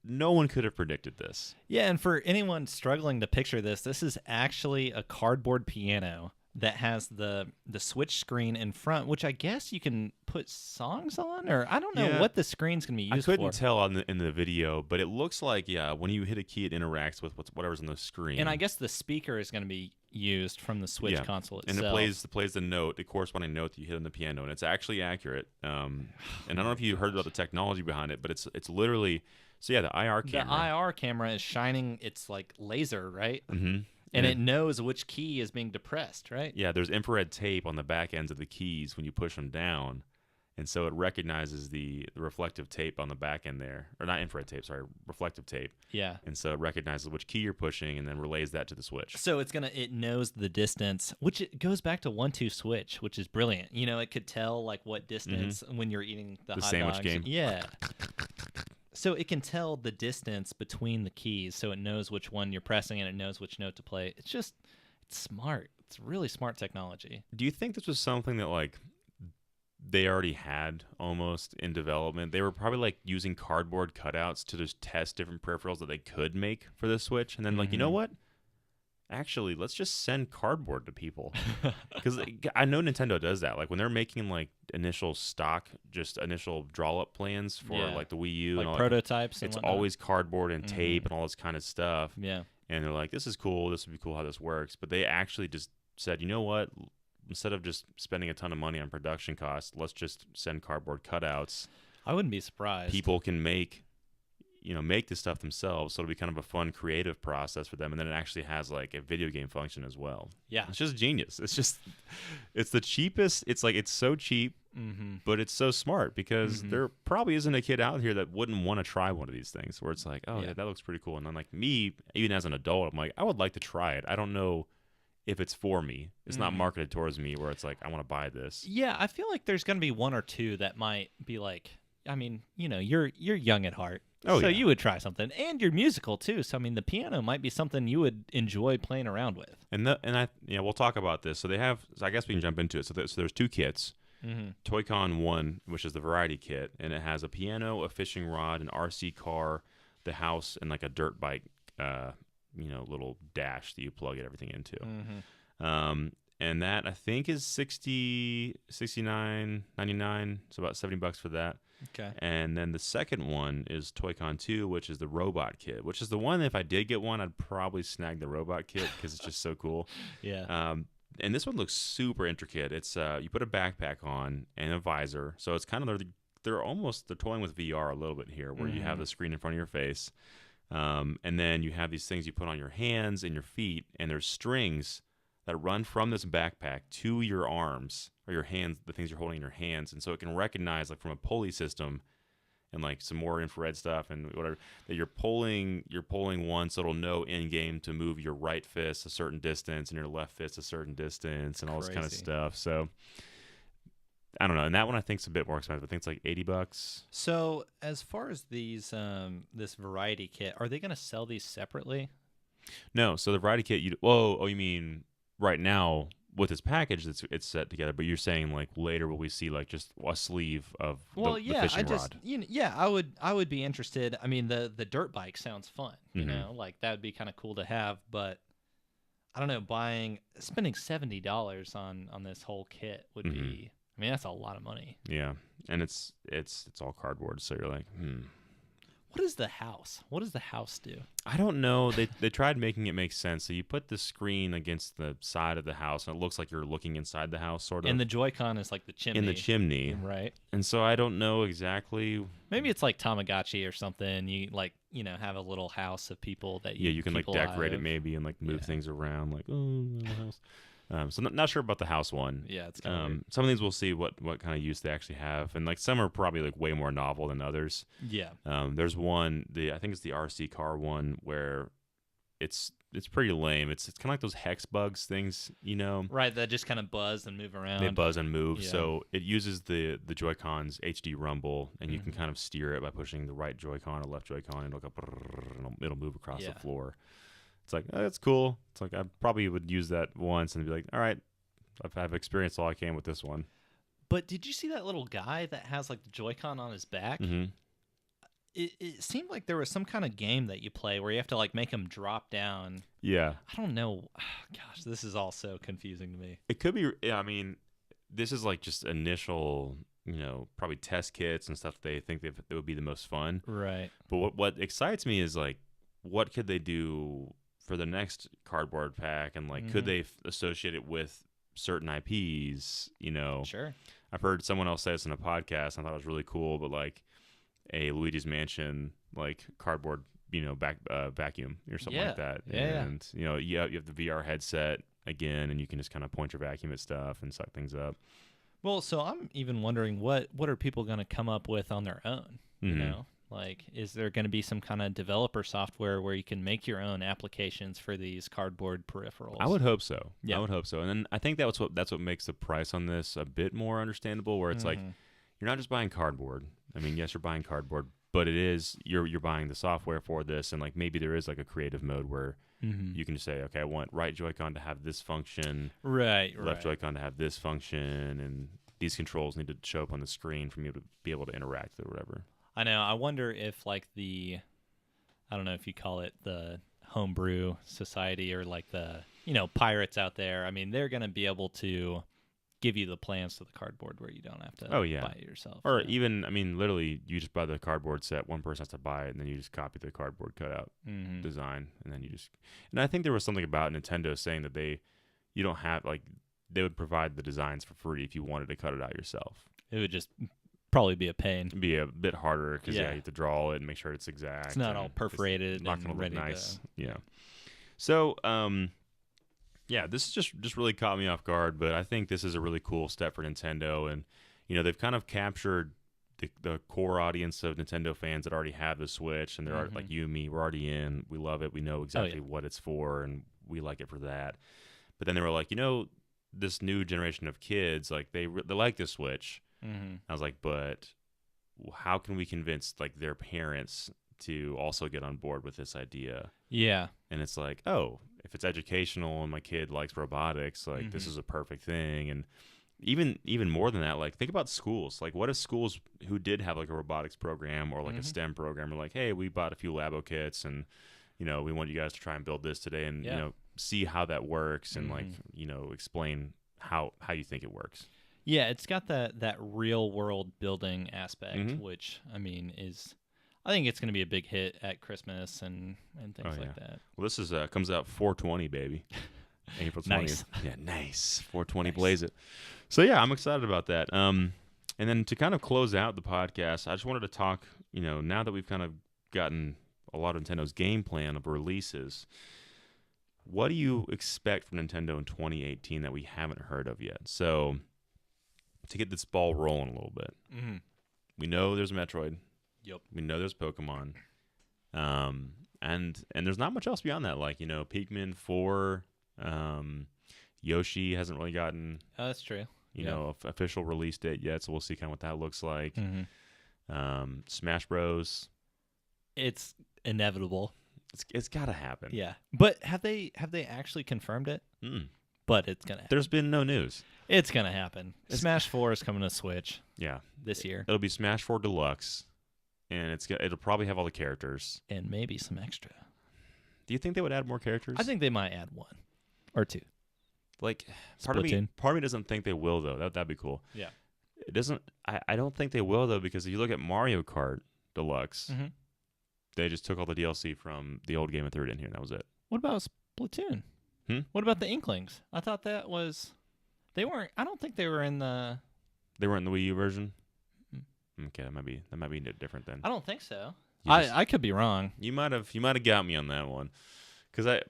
[SPEAKER 1] no one could have predicted this.
[SPEAKER 2] Yeah, and for anyone struggling to picture this, this is actually a cardboard piano that has the switch screen in front, which I guess you can put songs on, or I don't know
[SPEAKER 1] Yeah.
[SPEAKER 2] what the screen's going to be used for.
[SPEAKER 1] I couldn't tell in the video, but it looks like when you hit a key, it interacts with whatever's on the screen.
[SPEAKER 2] And I guess the speaker is going to be used from the Switch console itself.
[SPEAKER 1] And it plays the note, the corresponding note that you hit on the piano, and it's actually accurate. And I don't know if you heard about the technology behind it, but it's literally the IR camera.
[SPEAKER 2] The IR camera is shining its like laser, right?
[SPEAKER 1] Mm-hmm.
[SPEAKER 2] And it knows which key is being depressed, right?
[SPEAKER 1] Yeah, there's infrared tape on the back ends of the keys when you push them down. And so it recognizes the reflective tape on the back end there. Or not infrared tape, sorry, reflective tape.
[SPEAKER 2] Yeah.
[SPEAKER 1] And so it recognizes which key you're pushing and then relays that to the Switch.
[SPEAKER 2] So it knows the distance, which it goes back to 1-2 switch, which is brilliant. You know, it could tell like what distance when you're eating the hot
[SPEAKER 1] sandwich
[SPEAKER 2] dogs.
[SPEAKER 1] game.
[SPEAKER 2] Yeah. So it can tell the distance between the keys, so it knows which one you're pressing and it knows which note to play. It's smart. It's really smart technology.
[SPEAKER 1] Do you think this was something that like they already had almost in development? They were probably like using cardboard cutouts to just test different peripherals that they could make for the Switch, and then like, you know what? Actually, let's just send cardboard to people, because I know Nintendo does that. Like when they're making like initial draw up plans for like the Wii U,
[SPEAKER 2] like
[SPEAKER 1] and all
[SPEAKER 2] prototypes.
[SPEAKER 1] It's
[SPEAKER 2] whatnot.
[SPEAKER 1] always cardboard and tape and all this kind of stuff.
[SPEAKER 2] Yeah.
[SPEAKER 1] And they're like, this is cool. This would be cool how this works. But they actually just said, you know what? Instead of just spending a ton of money on production costs, let's just send cardboard cutouts.
[SPEAKER 2] I wouldn't be surprised.
[SPEAKER 1] People can make this stuff themselves, so it'll be kind of a fun creative process for them, and then it actually has like a video game function as well.
[SPEAKER 2] Yeah,
[SPEAKER 1] it's just genius. It's the cheapest. It's so cheap, but it's so smart, because there probably isn't a kid out here that wouldn't want to try one of these things where it's like, oh yeah, that looks pretty cool. And then like me, even as an adult, I'm like, I would like to try it. I don't know if it's for me. It's not marketed towards me where it's like, I want to buy this.
[SPEAKER 2] Yeah, I feel like there's going to be one or two that might be like, I mean, you know, you're young at heart.
[SPEAKER 1] Oh,
[SPEAKER 2] so
[SPEAKER 1] yeah.
[SPEAKER 2] you would try something, and you're musical too. So I mean, the piano might be something you would enjoy playing around with.
[SPEAKER 1] We'll talk about this. So I guess we can jump into it. So there's two kits. Toy-Con 1, which is the variety kit, and it has a piano, a fishing rod, an RC car, the house, and like a dirt bike, little dash that you plug everything into. And that I think is $69.99, so about $70 for that.
[SPEAKER 2] Okay.
[SPEAKER 1] And then the second one is Toy-Con 2, which is the robot kit, which is the one, if I did get one, I'd probably snag the robot kit because it's just so cool.
[SPEAKER 2] Yeah.
[SPEAKER 1] And this one looks super intricate. It's you put a backpack on and a visor, so it's kind of they're toying with VR a little bit here, where you have the screen in front of your face, and then you have these things you put on your hands and your feet, and there's strings that run from this backpack to your arms or your hands, the things you're holding in your hands. And so it can recognize, like from a pulley system and like some more infrared stuff and whatever, that you're pulling one, so it'll know in game to move your right fist a certain distance and your left fist a certain distance and all this kind of stuff. So I don't know. And that one I think is a bit more expensive. I think it's like $80.
[SPEAKER 2] So as far as these this variety kit, are they going to sell these separately?
[SPEAKER 1] No. So the variety kit, you mean right now with this package it's set together, but you're saying like later will we see like just a sleeve of the fishing rod?
[SPEAKER 2] I would be interested. I mean, the dirt bike sounds fun, you know, like that would be kind of cool to have, but I don't know, spending $70 on this whole kit would be, I mean, that's a lot of money.
[SPEAKER 1] Yeah. And it's all cardboard, so you're like,
[SPEAKER 2] What is the house? What does the house do?
[SPEAKER 1] I don't know. They tried making it make sense. So you put the screen against the side of the house, and it looks like you're looking inside the house, sort of.
[SPEAKER 2] And the Joy-Con is like the chimney.
[SPEAKER 1] In the chimney.
[SPEAKER 2] Right.
[SPEAKER 1] And so I don't know exactly.
[SPEAKER 2] Maybe it's like Tamagotchi or something. You have a little house of people that you
[SPEAKER 1] can like decorate it maybe and like move things around, like, the house. So not sure about the house one.
[SPEAKER 2] Yeah, it's kind of
[SPEAKER 1] some of these we'll see what kind of use they actually have, and like some are probably like way more novel than others.
[SPEAKER 2] Yeah.
[SPEAKER 1] There's one, I think it's the RC car one, where it's pretty lame. It's kind of like those hex bugs things, you know?
[SPEAKER 2] Right, that just kind of buzz and move around.
[SPEAKER 1] They buzz and move.
[SPEAKER 2] Yeah.
[SPEAKER 1] So it uses the Joy-Con's HD rumble, and you can kind of steer it by pushing the right Joy-Con or left Joy-Con, and it'll go and it'll move across the floor. it's like, oh, that's cool. It's like I probably would use that once and be like, all right, I've experienced all I can with this one.
[SPEAKER 2] But did you see that little guy that has like the Joy-Con on his back?
[SPEAKER 1] Mm-hmm.
[SPEAKER 2] It seemed like there was some kind of game that you play where you have to like make him drop down.
[SPEAKER 1] Yeah.
[SPEAKER 2] I don't know. Gosh, this is all so confusing to me.
[SPEAKER 1] It could be. Yeah, I mean, this is like just initial, probably test kits and stuff. They think that would be the most fun.
[SPEAKER 2] Right.
[SPEAKER 1] But what excites me is like, what could they do for the next cardboard pack, and like, could they associate it with certain IPs?
[SPEAKER 2] Sure.
[SPEAKER 1] I've heard someone else say this in a podcast. And I thought it was really cool, but like a Luigi's Mansion like cardboard, vacuum or something like that.
[SPEAKER 2] Yeah.
[SPEAKER 1] And you have the VR headset again, and you can just kind of point your vacuum at stuff and suck things up.
[SPEAKER 2] Well, so I'm even wondering what are people going to come up with on their own? You
[SPEAKER 1] Mhm.
[SPEAKER 2] know, like is there going to be some kind of developer software where you can make your own applications for these cardboard peripherals?
[SPEAKER 1] I would hope so.
[SPEAKER 2] Yeah.
[SPEAKER 1] I would hope so. And then I think that's what makes the price on this a bit more understandable, where it's like you're not just buying cardboard. I mean, yes, you're buying cardboard, but it is you're buying the software for this, and like maybe there is like a creative mode where you can just say, okay, I want right Joy-Con to have this function,
[SPEAKER 2] right,
[SPEAKER 1] left Joy-Con to have this function, and these controls need to show up on the screen for me to be able to interact with it or whatever.
[SPEAKER 2] I know. I wonder if like I don't know if you call it the homebrew society or like the pirates out there. I mean, they're going to be able to give you the plans to the cardboard where you don't have to buy it yourself.
[SPEAKER 1] Or even, I mean, literally, you just buy the cardboard set. One person has to buy it, and then you just copy the cardboard cutout design, and then you just. And I think there was something about Nintendo saying that they would provide the designs for free if you wanted to cut it out yourself.
[SPEAKER 2] It would just probably be a pain.
[SPEAKER 1] It'd be a bit harder because you have to draw it and make sure it's exact.
[SPEAKER 2] It's not all perforated.
[SPEAKER 1] It's not
[SPEAKER 2] and
[SPEAKER 1] going to look
[SPEAKER 2] ready
[SPEAKER 1] nice. Yeah. So, yeah, this just really caught me off guard, but I think this is a really cool step for Nintendo, and they've kind of captured the core audience of Nintendo fans that already have the Switch, and they're like you and me, we're already in, we love it, we know exactly what it's for, and we like it for that. But then they were like, this new generation of kids, like they like the Switch. I was like, but how can we convince like their parents to also get on board with this idea?
[SPEAKER 2] Yeah.
[SPEAKER 1] And it's like, oh, if it's educational and my kid likes robotics, like this is a perfect thing. And even more than that, like think about schools. Like what if schools who did have like a robotics program or like a STEM program are like, hey, we bought a few Labo kits and we want you guys to try and build this today and see how that works and like explain how you think it works.
[SPEAKER 2] Yeah, it's got that real world building aspect, which I mean I think it's going to be a big hit at Christmas and things like that.
[SPEAKER 1] Well, this is comes out 4/20, baby. April 20th.
[SPEAKER 2] Nice.
[SPEAKER 1] Yeah, nice. 4/20, nice. Blaze it. So yeah, I'm excited about that. And then to kind of close out the podcast, I just wanted to talk, now that we've kind of gotten a lot of Nintendo's game plan of releases, what do you expect from Nintendo in 2018 that we haven't heard of yet? So to get this ball rolling a little bit, we know there's Metroid.
[SPEAKER 2] Yep.
[SPEAKER 1] We know there's Pokemon. And there's not much else beyond that. Like, Pikmin 4, Yoshi hasn't really gotten
[SPEAKER 2] that's true.
[SPEAKER 1] Official release date yet, so we'll see kind of what that looks like. Smash Bros.
[SPEAKER 2] It's inevitable.
[SPEAKER 1] It's got to happen.
[SPEAKER 2] Yeah. But have they actually confirmed it? But it's going to happen.
[SPEAKER 1] There's been no news.
[SPEAKER 2] It's going to happen. Smash 4 is coming to Switch.
[SPEAKER 1] Yeah.
[SPEAKER 2] This year.
[SPEAKER 1] It'll be Smash 4 Deluxe. And it'll probably have all the characters.
[SPEAKER 2] And maybe some extra.
[SPEAKER 1] Do you think they would add more characters?
[SPEAKER 2] I think they might add 1 or 2.
[SPEAKER 1] Like, part of me doesn't think they will, though. That'd be cool.
[SPEAKER 2] Yeah.
[SPEAKER 1] It doesn't. I don't think they will, though, because if you look at Mario Kart Deluxe, they just took all the DLC from the old game and threw it in here, and that was it.
[SPEAKER 2] What about Splatoon? What about the Inklings? I thought that was... They weren't... I don't think they were in the...
[SPEAKER 1] They weren't in the Wii U version? Okay, that might be different then.
[SPEAKER 2] I don't think so. I could be wrong.
[SPEAKER 1] You might have got me on that one,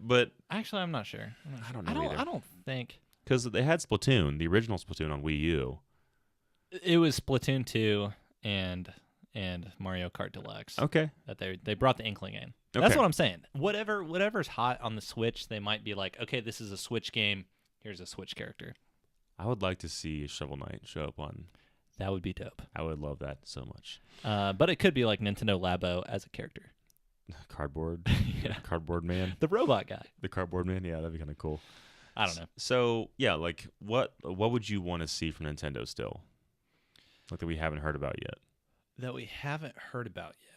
[SPEAKER 1] but
[SPEAKER 2] actually I'm not sure.
[SPEAKER 1] I don't know either.
[SPEAKER 2] I don't think
[SPEAKER 1] because they had Splatoon, the original Splatoon on Wii U.
[SPEAKER 2] It was Splatoon 2 and Mario Kart Deluxe.
[SPEAKER 1] Okay,
[SPEAKER 2] that they brought the Inkling in.
[SPEAKER 1] Okay.
[SPEAKER 2] That's what I'm saying. Whatever's hot on the Switch, they might be like, okay, this is a Switch game. Here's a Switch character.
[SPEAKER 1] I would like to see Shovel Knight show up on.
[SPEAKER 2] That would be dope.
[SPEAKER 1] I would love that so much.
[SPEAKER 2] But it could be like Nintendo Labo as a character.
[SPEAKER 1] cardboard,
[SPEAKER 2] Yeah.
[SPEAKER 1] cardboard man,
[SPEAKER 2] The robot guy.
[SPEAKER 1] the cardboard man. Yeah, that'd be kind of cool.
[SPEAKER 2] I don't know.
[SPEAKER 1] So yeah, like what would you want to see from Nintendo still, like that we haven't heard about yet,
[SPEAKER 2] That we haven't heard about yet.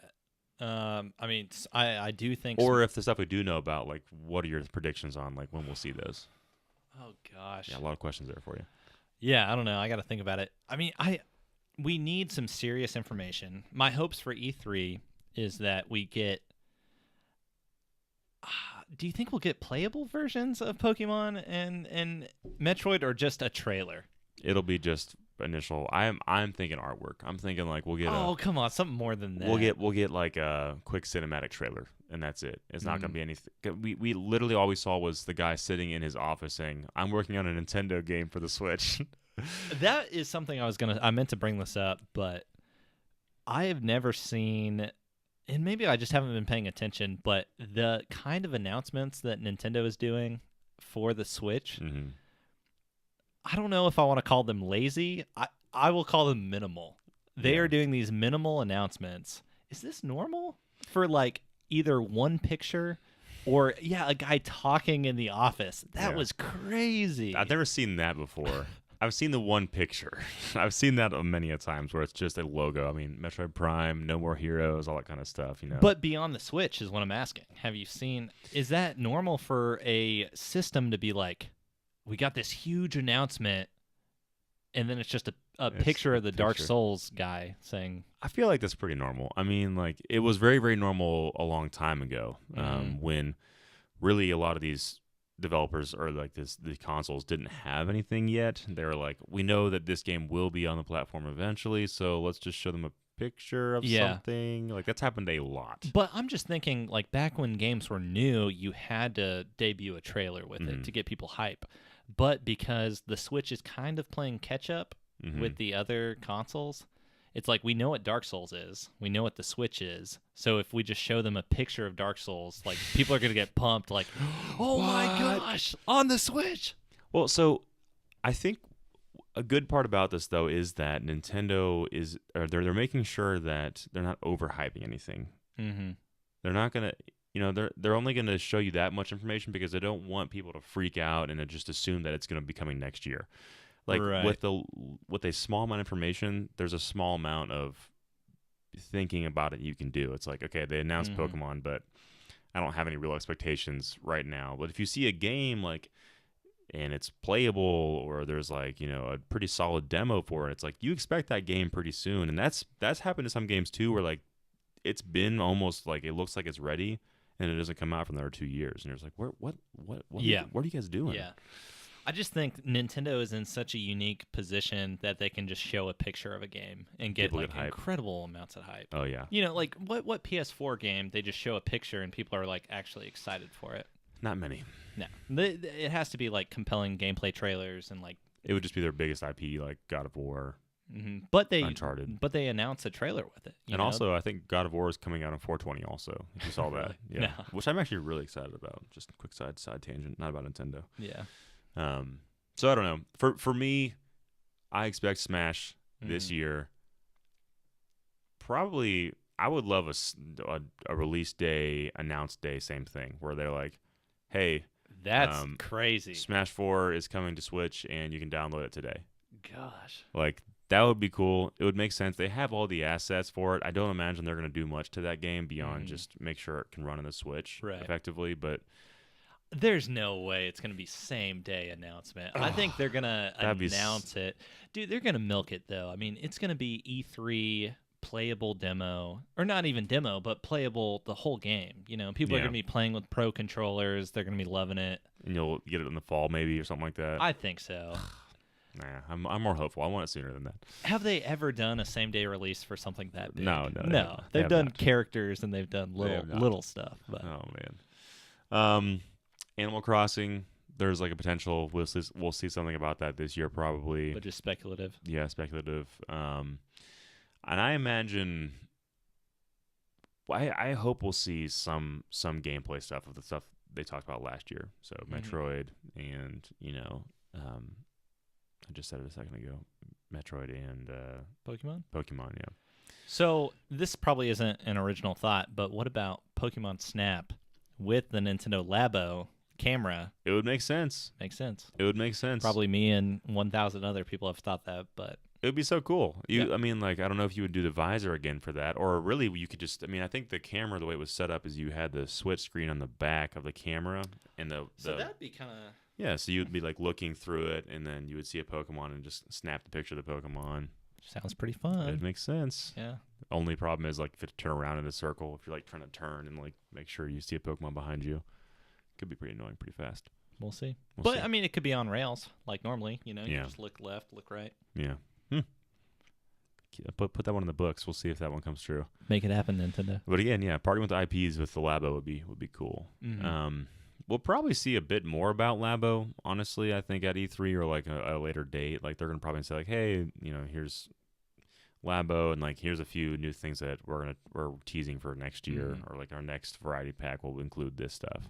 [SPEAKER 2] I mean, I do think.
[SPEAKER 1] or if the stuff we do know about, like what are your predictions on like when we'll see those?
[SPEAKER 2] Oh gosh.
[SPEAKER 1] Yeah, a lot of questions there for you.
[SPEAKER 2] Yeah, I don't know. I got to think about it. I mean, we need some serious information. My hopes for E3 is that we get. Do you think we'll get playable versions of Pokemon and Metroid, or just a trailer?
[SPEAKER 1] It'll be just initial. I'm thinking artwork. I'm thinking like we'll get.
[SPEAKER 2] Come on, something more than that.
[SPEAKER 1] We'll get like a quick cinematic trailer, and that's it. It's not gonna be anything. We literally all we saw was the guy sitting in his office saying, "I'm working on a Nintendo game for the Switch."
[SPEAKER 2] That is something I meant to bring this up, but I have never seen, and maybe I just haven't been paying attention, but the kind of announcements that Nintendo is doing for the Switch,
[SPEAKER 1] Mm-hmm.
[SPEAKER 2] I don't know if I want to call them lazy. I will call them minimal. They are doing these minimal announcements. Is this normal for like either one picture or a guy talking in the office? That was crazy.
[SPEAKER 1] I've never seen that before. I've seen the one picture. I've seen that many a times where it's just a logo. I mean, Metroid Prime, No More Heroes, all that kind of stuff, you know.
[SPEAKER 2] But beyond the Switch is what I'm asking. Have you seen, is that normal for a system to be like, we got this huge announcement, and then it's just a picture of the Dark Souls guy saying...
[SPEAKER 1] I feel like that's pretty normal. I mean, like, it was very, very normal a long time ago when really a lot of these developers or like the consoles didn't have anything yet. They were like, we know that this game will be on the platform eventually, so let's just show them a picture of something. Like, that's happened a lot.
[SPEAKER 2] But I'm just thinking, like, back when games were new, you had to debut a trailer with it to get people hype. But because the Switch is kind of playing catch up with the other consoles, it's like we know what Dark Souls is. We know what the Switch is. So if we just show them a picture of Dark Souls, like, people are going to get pumped, like, oh my gosh, on the Switch.
[SPEAKER 1] Well, so I think a good part about this, though, is that Nintendo they're making sure that they're not overhyping anything.
[SPEAKER 2] Mm-hmm.
[SPEAKER 1] They're not going to... You know, they're only going to show you that much information because they don't want people to freak out and to just assume that it's going to be coming next year. Like with a small amount of information, there's a small amount of thinking about it you can do. It's like, okay, they announced Pokemon, but I don't have any real expectations right now. But if you see a game like, and it's playable, or there's like, you know, a pretty solid demo for it, it's like you expect that game pretty soon. And that's happened to some games too, where like it's been almost like it looks like it's ready. And it doesn't come out for another 2 years, and you're just like, what what are you guys doing?
[SPEAKER 2] Yeah, I just think Nintendo is in such a unique position that they can just show a picture of a game and get like incredible amounts of hype.
[SPEAKER 1] Oh yeah,
[SPEAKER 2] you know, like what PS4 game they just show a picture and people are like actually excited for it?
[SPEAKER 1] Not many.
[SPEAKER 2] No, it has to be like compelling gameplay trailers and like
[SPEAKER 1] it would just be their biggest IP, like God of War.
[SPEAKER 2] Mm-hmm. But
[SPEAKER 1] Uncharted.
[SPEAKER 2] But they announced a trailer with it.
[SPEAKER 1] And also, I think God of War is coming out on 420 also, if you saw that. Yeah. No. Which I'm actually really excited about. Just a quick side tangent, not about Nintendo.
[SPEAKER 2] Yeah.
[SPEAKER 1] So I don't know. For me, I expect Smash this year. Probably, I would love a release day, announce day, same thing, where they're like, hey.
[SPEAKER 2] That's crazy.
[SPEAKER 1] Smash 4 is coming to Switch, and you can download it today.
[SPEAKER 2] Gosh.
[SPEAKER 1] Like, that would be cool. It would make sense. They have all the assets for it. I don't imagine they're going to do much to that game beyond just make sure it can run on the Switch effectively. But
[SPEAKER 2] there's no way it's going to be same day announcement. I think they're going to announce it. Dude, they're going to milk it, though. I mean, it's going to be E3 playable demo, or not even demo, but playable the whole game. You know, people are going to be playing with pro controllers. They're going to be loving it.
[SPEAKER 1] And you'll get it in the fall maybe or something like that.
[SPEAKER 2] I think so.
[SPEAKER 1] Nah, I'm more hopeful. I want it sooner than that.
[SPEAKER 2] Have they ever done a same-day release for something that big?
[SPEAKER 1] No.
[SPEAKER 2] They've done characters and they've done little stuff. But.
[SPEAKER 1] Oh man. Animal Crossing. There's like a potential. We'll see something about that this year probably.
[SPEAKER 2] But just speculative.
[SPEAKER 1] Yeah, speculative. And I imagine. I hope we'll see some gameplay stuff of the stuff they talked about last year. So Metroid and I just said it a second ago. Metroid and
[SPEAKER 2] Pokemon?
[SPEAKER 1] Pokemon, yeah.
[SPEAKER 2] So this probably isn't an original thought, but what about Pokemon Snap with the Nintendo Labo camera?
[SPEAKER 1] It would make sense.
[SPEAKER 2] Makes sense.
[SPEAKER 1] It would make sense.
[SPEAKER 2] Probably me and 1,000 other people have thought that, but
[SPEAKER 1] It would be so cool.
[SPEAKER 2] Yeah.
[SPEAKER 1] I mean, like, I don't know if you would do the visor again for that, or really you could just. I mean, I think the camera, the way it was set up, is you had the switch screen on the back of the camera, and
[SPEAKER 2] that'd be kind of
[SPEAKER 1] yeah. So you'd be like looking through it, and then you would see a Pokemon and just snap the picture of the Pokemon.
[SPEAKER 2] sounds pretty fun.
[SPEAKER 1] It makes sense.
[SPEAKER 2] Yeah.
[SPEAKER 1] Only problem is like if you turn around in a circle, if you're like trying to turn and like make sure you see a Pokemon behind you, could be pretty annoying pretty fast.
[SPEAKER 2] We'll see.
[SPEAKER 1] We'll
[SPEAKER 2] But
[SPEAKER 1] see.
[SPEAKER 2] I mean, it could be on rails like normally. You
[SPEAKER 1] Yeah.
[SPEAKER 2] just look left, look right.
[SPEAKER 1] Yeah. Put that one in the books. We'll see if that one comes true.
[SPEAKER 2] Make it happen, Nintendo.
[SPEAKER 1] But again, yeah, partying with the IPs with the Labo would be cool.
[SPEAKER 2] Mhm.
[SPEAKER 1] We'll probably see a bit more about Labo, honestly, I think at E3 or like a later date. Like they're gonna probably say like, hey, here's Labo, and like here's a few new things that we're teasing for next year, or like our next variety pack will include this stuff.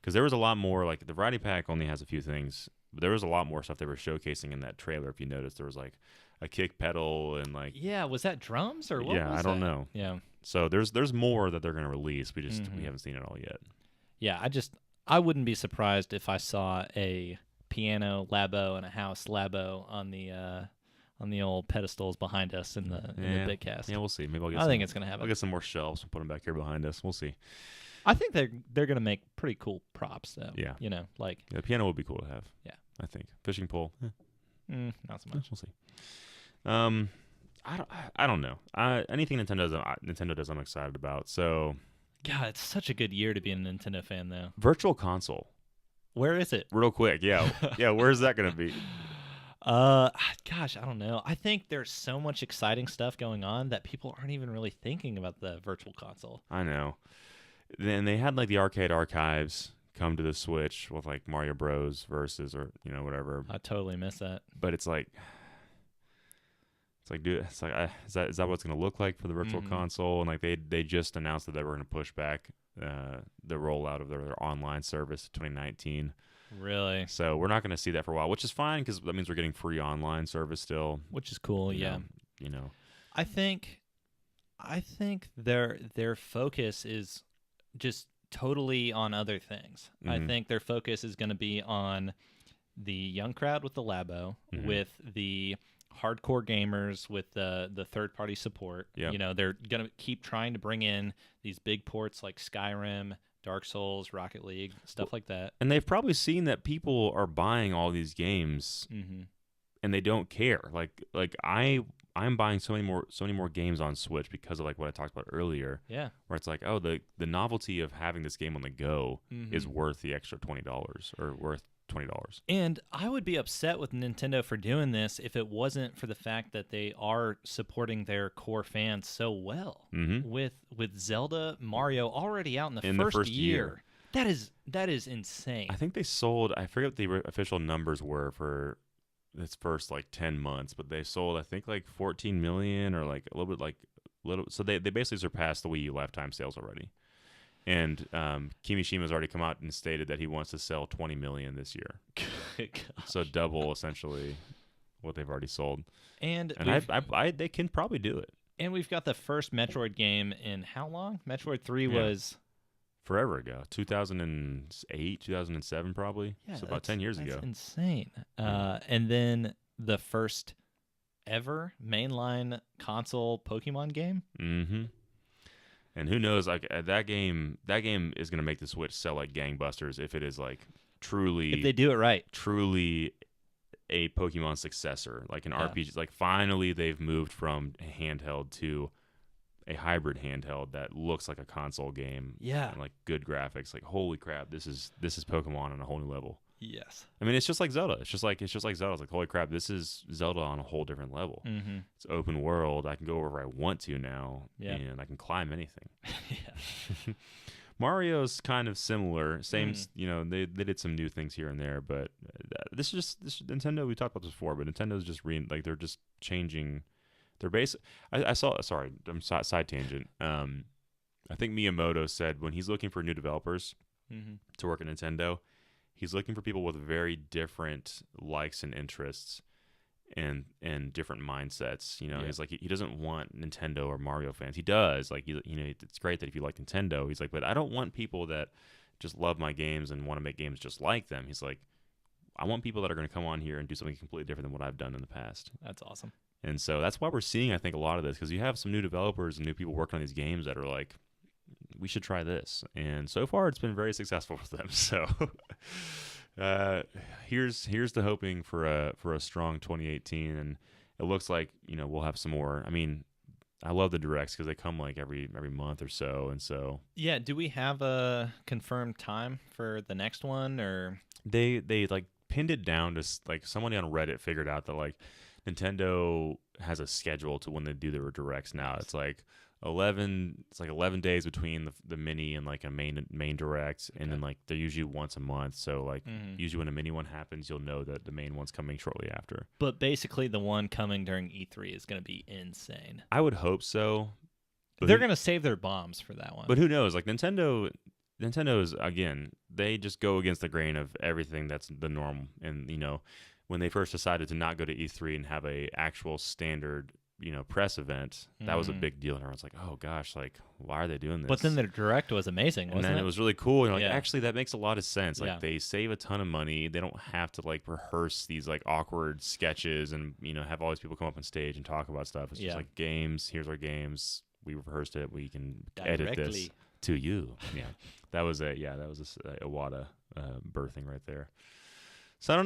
[SPEAKER 1] Because there was a lot more. Like the variety pack only has a few things, but there was a lot more stuff they were showcasing in that trailer. If you noticed, there was like a kick pedal and like
[SPEAKER 2] Yeah, was that drums or what?
[SPEAKER 1] yeah,
[SPEAKER 2] was
[SPEAKER 1] I don't
[SPEAKER 2] that?
[SPEAKER 1] know.
[SPEAKER 2] Yeah,
[SPEAKER 1] So there's more that they're gonna release. We
[SPEAKER 2] Mhm.
[SPEAKER 1] haven't seen it all yet.
[SPEAKER 2] yeah. I wouldn't be surprised if I saw a piano Labo and a house Labo on the old pedestals behind us in the BitCast.
[SPEAKER 1] Yeah, we'll see. Maybe I'll get.
[SPEAKER 2] I think it's gonna
[SPEAKER 1] I'll
[SPEAKER 2] happen.
[SPEAKER 1] get some more shelves and put them back here behind us. We'll see.
[SPEAKER 2] I think they're gonna make pretty cool props though.
[SPEAKER 1] Yeah.
[SPEAKER 2] Like
[SPEAKER 1] Yeah, the piano would be cool to have.
[SPEAKER 2] Yeah.
[SPEAKER 1] I think fishing pole.
[SPEAKER 2] not so much.
[SPEAKER 1] We'll see. I don't know. Anything Nintendo does, I'm excited about. So
[SPEAKER 2] God, it's such a good year to be a Nintendo fan though.
[SPEAKER 1] virtual console,
[SPEAKER 2] Where is it?
[SPEAKER 1] real quick. Yeah, yeah. Where's that gonna be?
[SPEAKER 2] Gosh, I don't know. I think there's so much exciting stuff going on that people aren't even really thinking about the virtual console.
[SPEAKER 1] I know. Then they had like the arcade archives come to the Switch with like Mario Bros. Versus or whatever.
[SPEAKER 2] I totally miss that.
[SPEAKER 1] But it's like, dude, is that what it's gonna look like for the virtual
[SPEAKER 2] Mhm.
[SPEAKER 1] console? And like they just announced that they were gonna push back the rollout of their online service to 2019.
[SPEAKER 2] Really?
[SPEAKER 1] So we're not gonna see that for a while, which is fine because that means we're getting free online service still.
[SPEAKER 2] Which is cool, yeah.
[SPEAKER 1] know.
[SPEAKER 2] I think their focus is just totally on other things. I
[SPEAKER 1] Mhm.
[SPEAKER 2] think their focus is going to be on the young crowd with the Labo,
[SPEAKER 1] Mhm.
[SPEAKER 2] with the hardcore gamers with the third party support.
[SPEAKER 1] Yep.
[SPEAKER 2] They're going to keep trying to bring in these big ports like Skyrim, Dark Souls, Rocket League, stuff like that.
[SPEAKER 1] And they've probably seen that people are buying all these games
[SPEAKER 2] Mm-hmm.
[SPEAKER 1] and they don't care. Like I'm buying so many more games on Switch because of like what I talked about earlier.
[SPEAKER 2] Yeah.
[SPEAKER 1] Where it's like, oh, the novelty of having this game on the go is worth the extra $20 or worth $20.
[SPEAKER 2] And I would be upset with Nintendo for doing this if it wasn't for the fact that they are supporting their core fans so well.
[SPEAKER 1] Mm-hmm.
[SPEAKER 2] With Zelda, Mario already out in the
[SPEAKER 1] In
[SPEAKER 2] first
[SPEAKER 1] the first year.
[SPEAKER 2] That is insane.
[SPEAKER 1] I think they sold. I forget what the official numbers were for its first like 10 months, but they sold I think like 14 million or like a little bit. So they basically surpassed the Wii U lifetime sales already. And Kimishima's already come out and stated that he wants to sell 20 million this year. So double essentially what they've already sold.
[SPEAKER 2] And
[SPEAKER 1] they can probably do it.
[SPEAKER 2] And we've got the first Metroid game in how long? Metroid 3
[SPEAKER 1] Yeah.
[SPEAKER 2] was
[SPEAKER 1] Forever ago, 2008, 2007 probably. So about 10 years ago.
[SPEAKER 2] That's insane. And then the first ever mainline console Pokemon game.
[SPEAKER 1] Mm-hmm. And who knows? Like that game is gonna make the Switch sell like gangbusters if it is like truly,
[SPEAKER 2] If they do it right.
[SPEAKER 1] truly a Pokemon successor, like an RPG. Like finally, they've moved from a handheld to a hybrid handheld that looks like a console game.
[SPEAKER 2] Yeah.
[SPEAKER 1] And like good graphics. Like holy crap, this is Pokemon on a whole new level.
[SPEAKER 2] Yes.
[SPEAKER 1] I mean, it's just like Zelda. It's just like Zelda. It's like holy crap, this is Zelda on a whole different level.
[SPEAKER 2] Mm-hmm.
[SPEAKER 1] It's open world. I can go wherever I want to now,
[SPEAKER 2] Yeah.
[SPEAKER 1] and I can climb anything.
[SPEAKER 2] Yeah.
[SPEAKER 1] Mario's kind of similar. Same, they did some new things here and there, but this Nintendo. We talked about this before, but Nintendo's just they're just changing their base. I saw. Sorry, I'm side tangent. I think Miyamoto said when he's looking for new developers to work at Nintendo, he's looking for people with very different likes and interests. and different mindsets. You know,
[SPEAKER 2] Yeah.
[SPEAKER 1] he's like he doesn't want Nintendo or Mario fans. He does. Like it's great that if you like Nintendo, he's like, but I don't want people that just love my games and want to make games just like them. He's like, I want people that are going to come on here and do something completely different than what I've done in the past.
[SPEAKER 2] That's awesome.
[SPEAKER 1] And so that's why we're seeing, I think, a lot of this, because you have some new developers and new people working on these games that are like, we should try this. And so far, it's been very successful for them. So here's the hoping for a strong 2018, and it looks like we'll have some more. I mean, I love the directs because they come like every month or so, and so
[SPEAKER 2] Yeah. Do we have a confirmed time for the next one, or
[SPEAKER 1] they like pinned it down to like someone on Reddit figured out that like Nintendo has a schedule to when they do their directs now. It's like 11 days between the mini and like a main direct, and then like they're usually once a month. So like usually when a mini one happens, you'll know that the main one's coming shortly after.
[SPEAKER 2] But basically the one coming during E3 is going to be insane.
[SPEAKER 1] I would hope so. But
[SPEAKER 2] they're going to save their bombs for that one.
[SPEAKER 1] But who knows? Like Nintendo's, again, they just go against the grain of everything that's the norm. And when they first decided to not go to E3 and have a actual standard press event, that was a big deal, and everyone's like, oh gosh, like why are they doing this?
[SPEAKER 2] But then their direct was amazing, wasn't it?
[SPEAKER 1] And then it was really cool, like actually that makes a lot of sense. Like
[SPEAKER 2] Yeah.
[SPEAKER 1] they save a ton of money, they don't have to like rehearse these like awkward sketches and have all these people come up on stage and talk about stuff. It's just like games, here's our games, we rehearsed it, we can edit this to you. That was a Iwata birthing right there. So I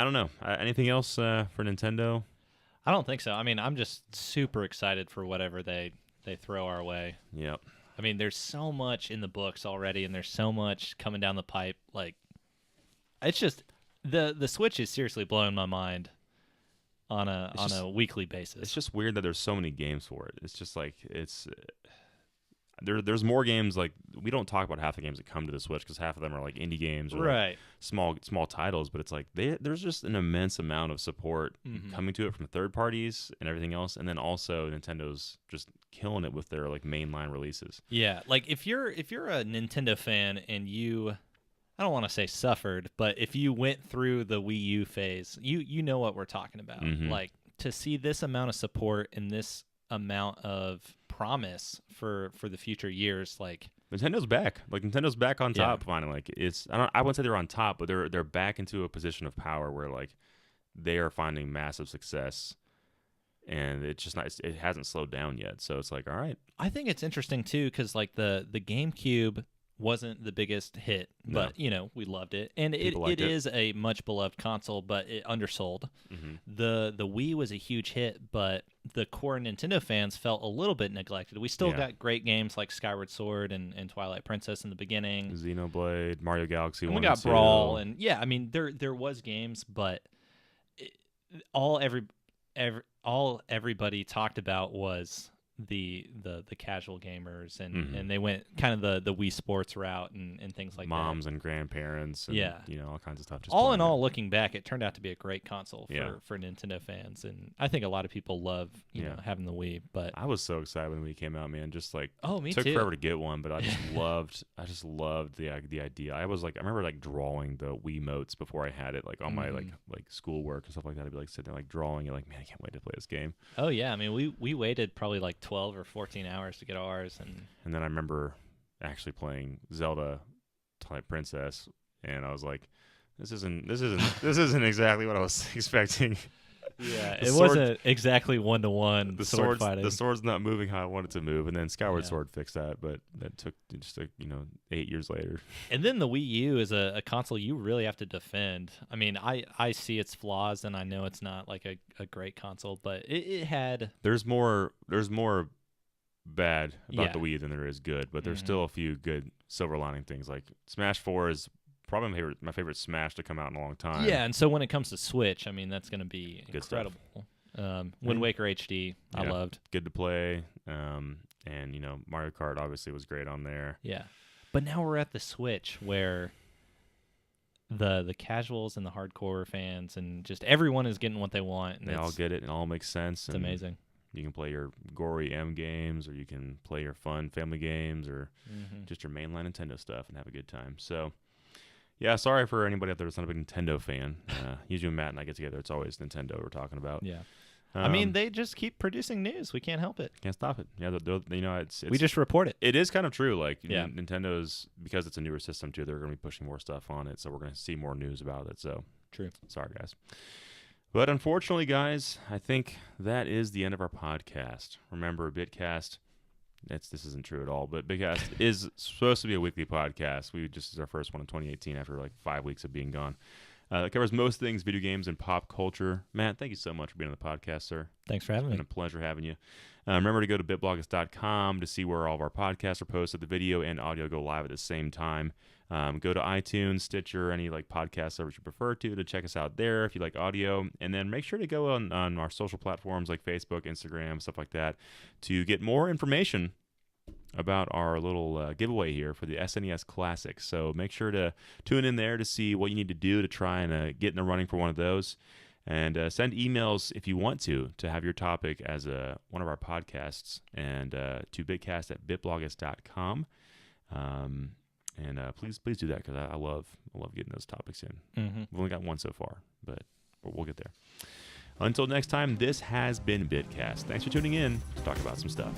[SPEAKER 1] don't know anything else for Nintendo.
[SPEAKER 2] I don't think so. I mean, I'm just super excited for whatever they throw our way.
[SPEAKER 1] Yep.
[SPEAKER 2] I mean, there's so much in the books already, and there's so much coming down the pipe. Like, it's just the Switch is seriously blowing my mind on a weekly basis.
[SPEAKER 1] It's just weird that there's so many games for it. It's just like there's more games. Like we don't talk about half the games that come to the Switch because half of them are like indie games or like small titles. But it's like there's just an immense amount of support coming to it from third parties and everything else, and then also Nintendo's just killing it with their like mainline releases.
[SPEAKER 2] Yeah, like if you're a Nintendo fan and you, I don't want to say suffered, but if you went through the Wii U phase, you know what we're talking about. Like to see this amount of support and this amount of promise for the future years, like
[SPEAKER 1] Nintendo's back. Like Nintendo's back on top finally. Like I wouldn't say they're on top, but they're back into a position of power where like they are finding massive success, and it's just not. It hasn't slowed down yet. So it's like, all right.
[SPEAKER 2] I think it's interesting too because like the GameCube wasn't the biggest hit, but we loved it, and it is a much beloved console, but it undersold. The Wii was a huge hit, but the core Nintendo fans felt a little bit neglected. We still got great games like Skyward Sword and Twilight Princess in the beginning,
[SPEAKER 1] Xenoblade, Mario Galaxy,
[SPEAKER 2] and we got Brawl, and I mean there was games, but all everybody talked about was the casual gamers, and they went kind of the Wii Sports route and things like
[SPEAKER 1] moms
[SPEAKER 2] that.
[SPEAKER 1] and grandparents and all kinds of stuff. Just
[SPEAKER 2] all in all, looking back, it turned out to be a great console for Nintendo fans, and I think a lot of people love having the Wii. But
[SPEAKER 1] I was so excited when the Wii came out, man. Just like
[SPEAKER 2] me
[SPEAKER 1] took
[SPEAKER 2] too.
[SPEAKER 1] forever to get one, but I just loved the idea. I remember like drawing the Wiimotes before I had it, like on my like schoolwork and stuff like that. I'd be like sitting there like drawing it, like, man, I can't wait to play this game.
[SPEAKER 2] Oh yeah, I mean we waited probably like 12 or 14 hours to get ours, and
[SPEAKER 1] then I remember actually playing Zelda Twilight Princess, and I was like, this isn't exactly what I was expecting.
[SPEAKER 2] Yeah, it wasn't exactly 1-to-1
[SPEAKER 1] the
[SPEAKER 2] sword fighting.
[SPEAKER 1] The sword's not moving how I want it to move, and then Skyward Sword fixed that, but that took just 8 years later.
[SPEAKER 2] And then the Wii U is a console you really have to defend. I mean, I see its flaws, and I know it's not like a great console, but it had...
[SPEAKER 1] There's more bad about the Wii U than there is good, but there's still a few good silver lining things. Like Smash 4 is probably my favorite Smash to come out in a long time.
[SPEAKER 2] Yeah, and so when it comes to Switch, I mean, that's going to be
[SPEAKER 1] good
[SPEAKER 2] incredible. Wind Waker HD, I loved.
[SPEAKER 1] Good to play. And, Mario Kart obviously was great on there.
[SPEAKER 2] Yeah. But now we're at the Switch where the casuals and the hardcore fans and just everyone is getting what they want. And
[SPEAKER 1] they all get it and it all makes sense.
[SPEAKER 2] It's amazing.
[SPEAKER 1] You can play your gory M games, or you can play your fun family games, or just your mainline Nintendo stuff and have a good time. So, Yeah, sorry for anybody out there that's not a big Nintendo fan. Usually when Matt and I get together, it's always Nintendo we're talking about.
[SPEAKER 2] Yeah. I mean, they just keep producing news. We can't help it.
[SPEAKER 1] Can't stop it. Yeah, you know, it's
[SPEAKER 2] we just report it.
[SPEAKER 1] It is kind of true. Like,
[SPEAKER 2] yeah.
[SPEAKER 1] Nintendo's, because it's a newer system too, they're going to be pushing more stuff on it, so we're going to see more news about it. So
[SPEAKER 2] true.
[SPEAKER 1] Sorry, guys. But unfortunately, guys, I think that is the end of our podcast. Remember, BitCast, this isn't true at all, but BitCast is supposed to be a weekly podcast. This is our first one in 2018 after like 5 weeks of being gone. It covers most things, video games and pop culture. Matt, thank you so much for being on the podcast, sir.
[SPEAKER 2] Thanks for having me.
[SPEAKER 1] It's been a pleasure having you. Remember to go to bitbloggers.com to see where all of our podcasts are posted. The video and audio go live at the same time. Go to iTunes, Stitcher, any like podcast service you prefer to check us out there if you like audio. And then make sure to go on our social platforms like Facebook, Instagram, stuff like that to get more information about our little giveaway here for the SNES Classic. So make sure to tune in there to see what you need to do to try and get in the running for one of those. And send emails if you want to have your topic as one of our podcasts, and to bitcast@bitbloggers.com. And please do that, because I love getting those topics in.
[SPEAKER 2] Mm-hmm.
[SPEAKER 1] We've only got one so far, but we'll get there. Until next time, this has been BitCast. Thanks for tuning in to talk about some stuff.